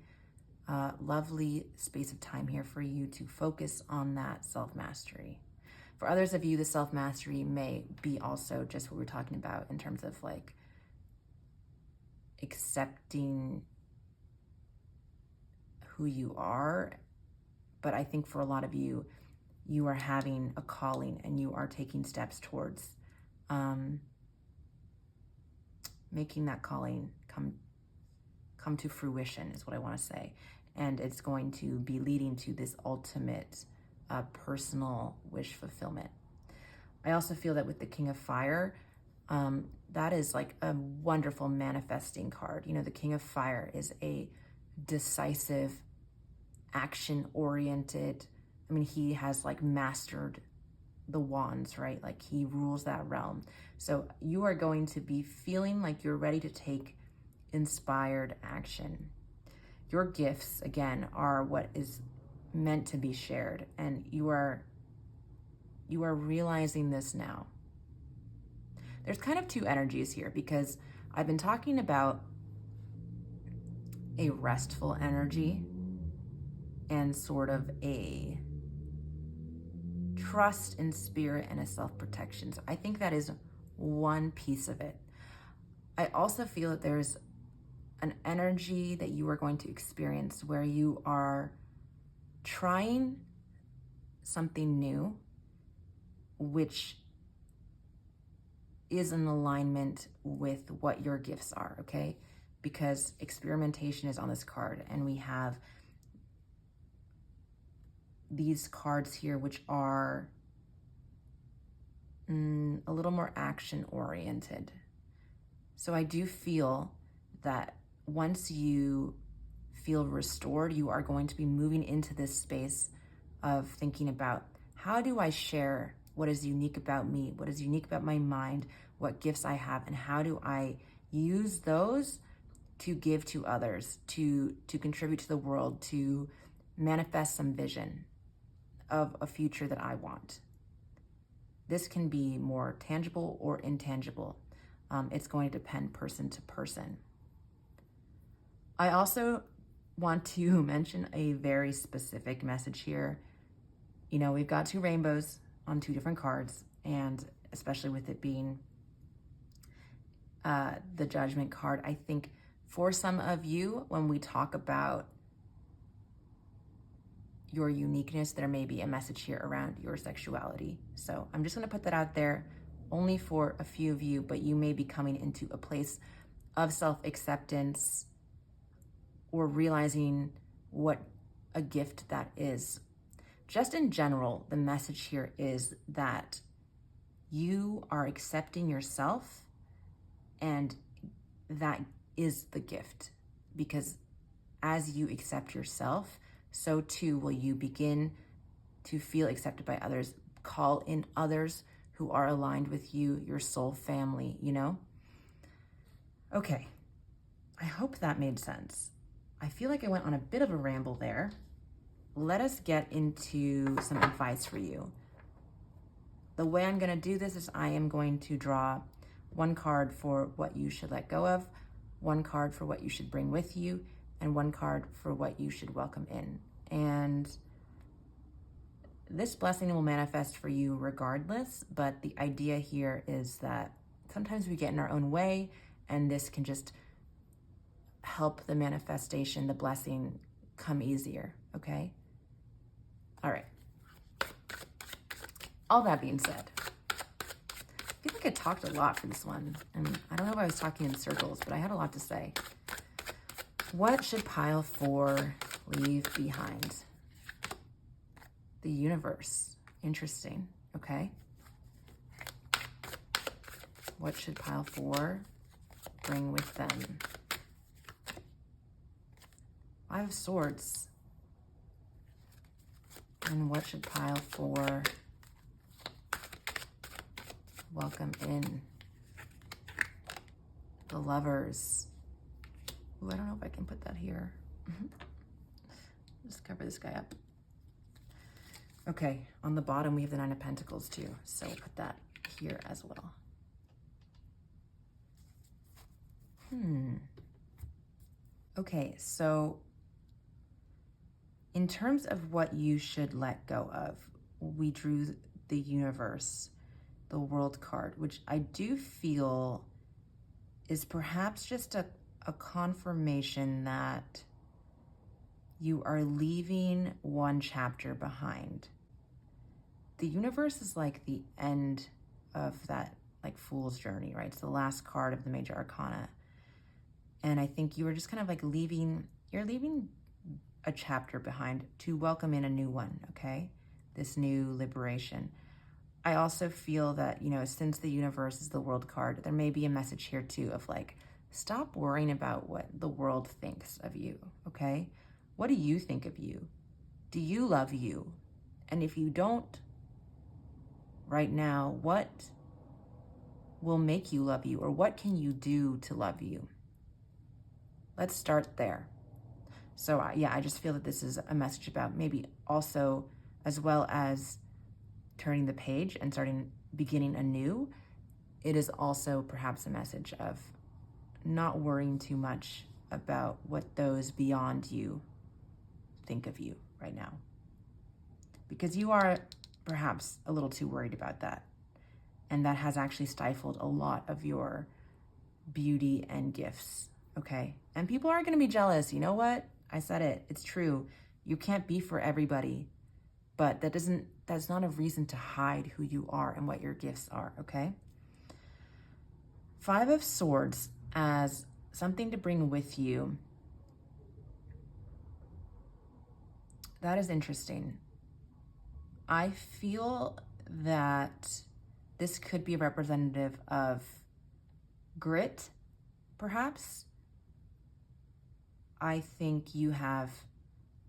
lovely space of time here for you to focus on that self-mastery. For others of you, the self-mastery may be also just what we're talking about in terms of like accepting who you are. But I think for a lot of you, you are having a calling and you are taking steps towards making that calling come to fruition is what I want to say. And it's going to be leading to this ultimate personal wish fulfillment. I also feel that with the King of Fire, that is like a wonderful manifesting card. You know, the King of Fire is a decisive, action-oriented, I mean, he has like mastered the wands, right? Like he rules that realm. So you are going to be feeling like you're ready to take inspired action. Your gifts, again, are what is meant to be shared, and you are realizing this now. There's kind of two energies here because I've been talking about a restful energy and sort of a trust in spirit and a self-protection. So I think that is one piece of it. I also feel that there's an energy that you are going to experience where you are trying something new, which is in alignment with what your gifts are, okay? Because experimentation is on this card, and we have these cards here which are a little more action oriented. So I do feel that once you feel restored, you are going to be moving into this space of thinking about, how do I share what is unique about me, what is unique about my mind, what gifts I have, and how do I use those to give to others, to contribute to the world, to manifest some vision of a future that I want. This can be more tangible or intangible. It's going to depend person to person. I also want to mention a very specific message here. You know, we've got 2 rainbows on 2 different cards, and especially with it being the Judgment card, I think for some of you, when we talk about your uniqueness, there may be a message here around your sexuality. So I'm just going to put that out there only for a few of you, but you may be coming into a place of self-acceptance or realizing what a gift that is. Just in general, the message here is that you are accepting yourself, and that is the gift, because as you accept yourself, so too will you begin to feel accepted by others, call in others who are aligned with you, your soul family, you know? Okay, I hope that made sense. I feel like I went on a bit of a ramble there. Let us get into some advice for you. The way I'm gonna do this is I am going to draw 1 card for what you should let go of, 1 card for what you should bring with you, and 1 card for what you should welcome in. And this blessing will manifest for you regardless, but the idea here is that sometimes we get in our own way, and this can just help the manifestation, the blessing, come easier, okay? All right. All that being said, I feel like I talked a lot for this one, and I don't know if I was talking in circles, but I had a lot to say. What should pile 4 leave behind? The universe. Interesting. Okay. What should pile 4 bring with them? 5 of Swords. And what should pile 4 welcome in? The Lovers. Ooh, I don't know if I can put that here. Just cover this guy up. Okay, on the bottom we have the 9 of Pentacles too, so we'll put that here as well. Okay, so in terms of what you should let go of, we drew the Universe, the World card, which I do feel is perhaps just a confirmation that you are leaving 1 chapter behind. The Universe is like the end of that like fool's journey, right? It's the last card of the major arcana. And I think you are just kind of like you're leaving a chapter behind to welcome in a new one, okay? This new liberation. I also feel that, you know, since the Universe is the World card, there may be a message here too of like, stop worrying about what the world thinks of you, okay? What do you think of you? Do you love you? And if you don't right now, what will make you love you, or what can you do to love you? Let's start there. So yeah, I just feel that this is a message about maybe also, as well as turning the page and beginning anew, it is also perhaps a message of not worrying too much about what those beyond you think of you right now. Because you are perhaps a little too worried about that. And that has actually stifled a lot of your beauty and gifts, okay? And people are gonna be jealous. You know what? I said it, it's true. You can't be for everybody, but that's not a reason to hide who you are and what your gifts are, okay? 5 of Swords as something to bring with you. That is interesting. I feel that this could be representative of grit, perhaps. I think you have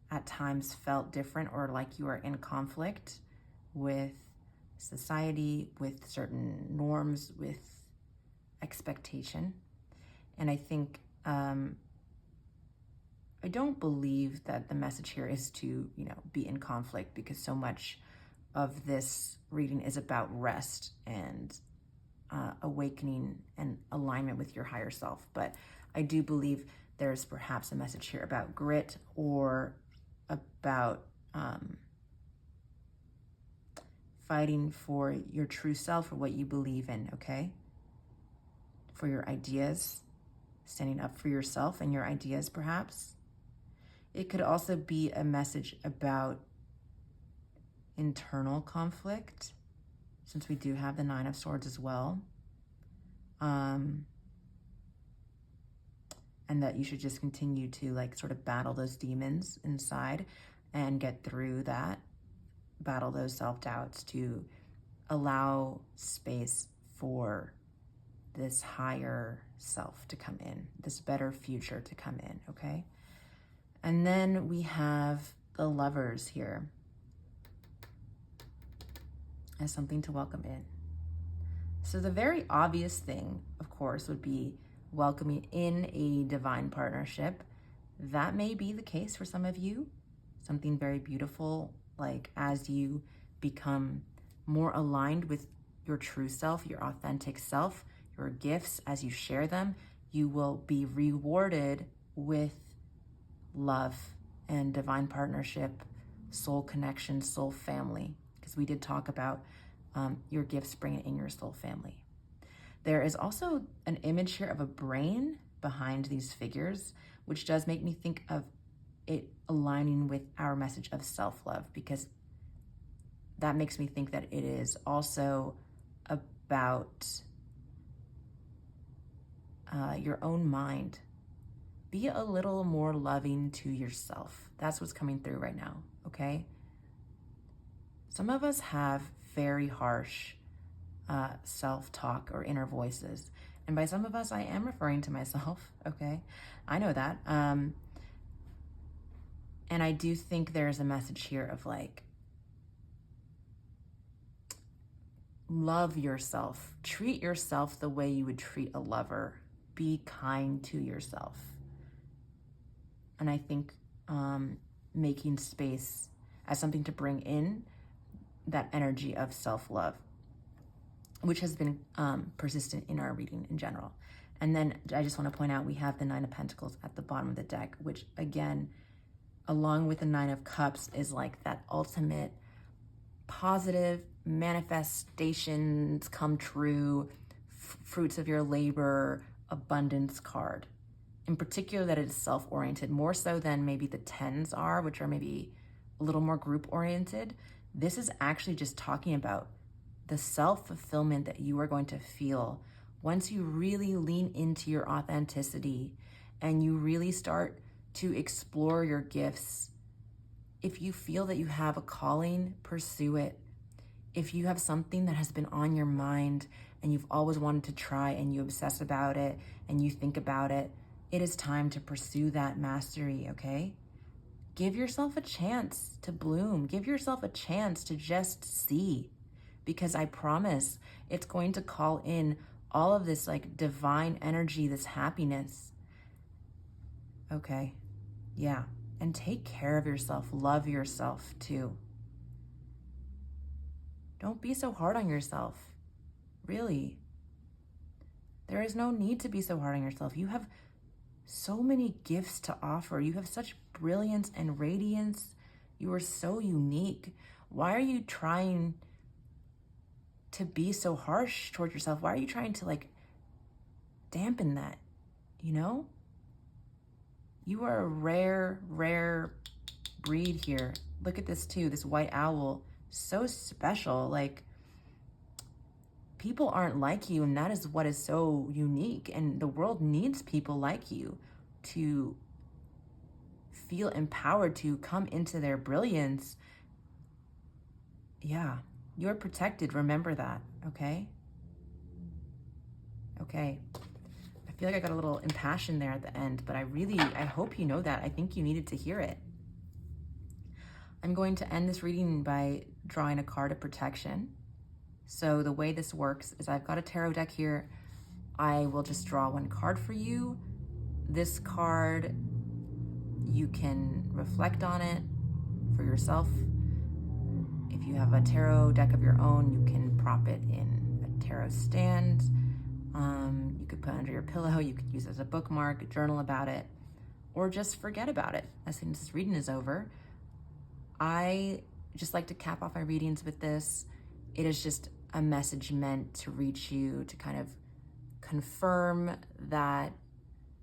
at times felt different, or like you are in conflict with society, with certain norms, with expectation. And I think, I don't believe that the message here is to, be in conflict, because so much of this reading is about rest and awakening and alignment with your higher self. But I do believe there's perhaps a message here about grit, or about fighting for your true self, or what you believe in, okay? For your ideas, standing up for yourself and your ideas, perhaps. It could also be a message about internal conflict, since we do have the Nine of Swords as well. And that you should just continue to sort of battle those demons inside and get through that, battle those self-doubts to allow space for this higher self to come in, this better future to come in, okay? And then we have the Lovers here as something to welcome in. So the very obvious thing, of course, would be welcoming in a divine partnership. That may be the case for some of you. Something very beautiful, as you become more aligned with your true self, your authentic self, your gifts, as you share them, you will be rewarded with love and divine partnership, soul connection, soul family. Because we did talk about your gifts bringing in your soul family. There is also an image here of a brain behind these figures, which does make me think of it aligning with our message of self-love, because that makes me think that it is also about your own mind. Be a little more loving to yourself. That's what's coming through right now, okay? Some of us have very harsh self-talk or inner voices. And by some of us, I am referring to myself, okay? I know that. And I do think there's a message here of love yourself. Treat yourself the way you would treat a lover. Be kind to yourself. And I think making space as something to bring in that energy of self-love, which has been persistent in our reading in general. And then I just want to point out, we have the Nine of Pentacles at the bottom of the deck, which again, along with the Nine of Cups, is that ultimate positive manifestations come true, fruits of your labor, abundance card. In particular, that it is self-oriented, more so than maybe the Tens are, which are maybe a little more group-oriented. This is actually just talking about the self-fulfillment that you are going to feel once you really lean into your authenticity and you really start to explore your gifts. If you feel that you have a calling, pursue it. If you have something that has been on your mind and you've always wanted to try and you obsess about it and you think about it, it is time to pursue that mastery, okay? Give yourself a chance to bloom. Give yourself a chance to just see, because I promise it's going to call in all of this divine energy, this happiness. Okay, yeah. And take care of yourself. Love yourself too. Don't be so hard on yourself. Really. There is no need to be so hard on yourself. You have so many gifts to offer. You have such brilliance and radiance. You are so unique. Why are you trying to be so harsh towards yourself? Why are you trying to dampen that? You are a rare breed here. Look at this too, this white owl. So special. People aren't like you, and that is what is so unique. And the world needs people like you to feel empowered to come into their brilliance. Yeah, you're protected. Remember that, okay? Okay. I feel like I got a little impassioned there at the end, but I hope you know that. I think you needed to hear it. I'm going to end this reading by drawing a card of protection. So the way this works is I've got a tarot deck here. I will just draw one card for you. This card, you can reflect on it for yourself. If you have a tarot deck of your own, you can prop it in a tarot stand. You could put it under your pillow. You could use it as a bookmark, journal about it, or just forget about it as soon as this reading is over. I just like to cap off my readings with this. It is just a message meant to reach you, to kind of confirm that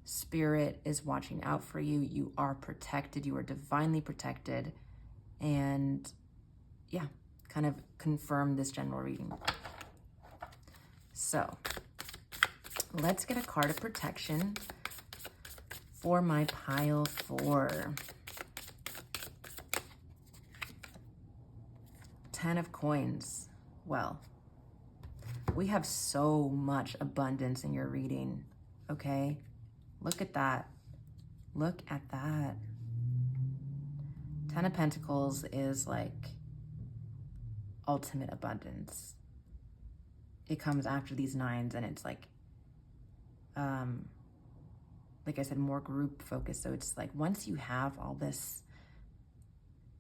Spirit is watching out for you. You are protected. You are divinely protected. And yeah, kind of confirm this general reading. So let's get a card of protection for my pile 4. 10 of coins. Well, we have so much abundance in your reading, okay? Look at that. Look at that. 10 of Pentacles is like ultimate abundance. It comes after these 9s, and it's like I said, more group focused. So it's like once you have all this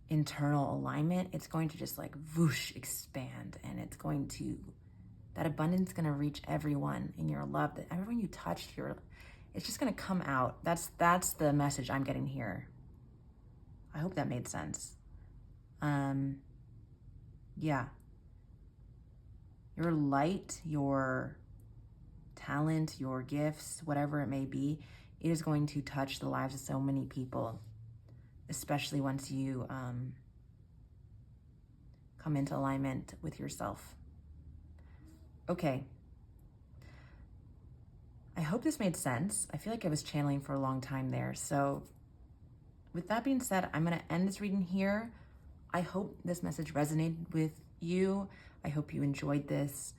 internal alignment, it's going to just like whoosh, expand, and it's going to, that abundance is going to reach everyone in your love, that everyone you touch, it's just going to come out. That's the message I'm getting here. I hope that made sense. Yeah. Your light, your talent, your gifts, whatever it may be, it is going to touch the lives of so many people, especially once you come into alignment with yourself. Okay. I hope this made sense. I feel like I was channeling for a long time there. So with that being said, I'm going to end this reading here. I hope this message resonated with you. I hope you enjoyed this.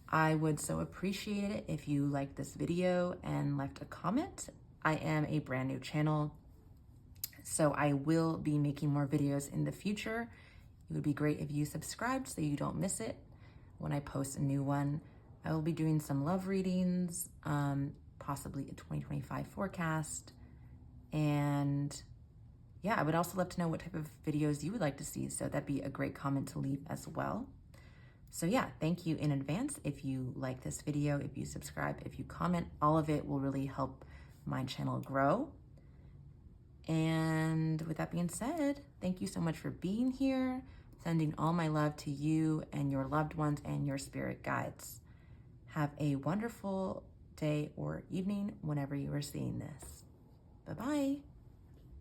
I would so appreciate it if you liked this video and left a comment. I am a brand new channel, so I will be making more videos in the future. It would be great if you subscribed so you don't miss it when I post a new one. I will be doing some love readings, possibly a 2025 forecast. And yeah, I would also love to know what type of videos you would like to see. So that'd be a great comment to leave as well. So yeah, thank you in advance if you like this video, if you subscribe, if you comment. All of it will really help my channel grow. And with that being said, thank you so much for being here. Sending all my love to you and your loved ones and your spirit guides. Have a wonderful day or evening whenever you are seeing this. Bye-bye.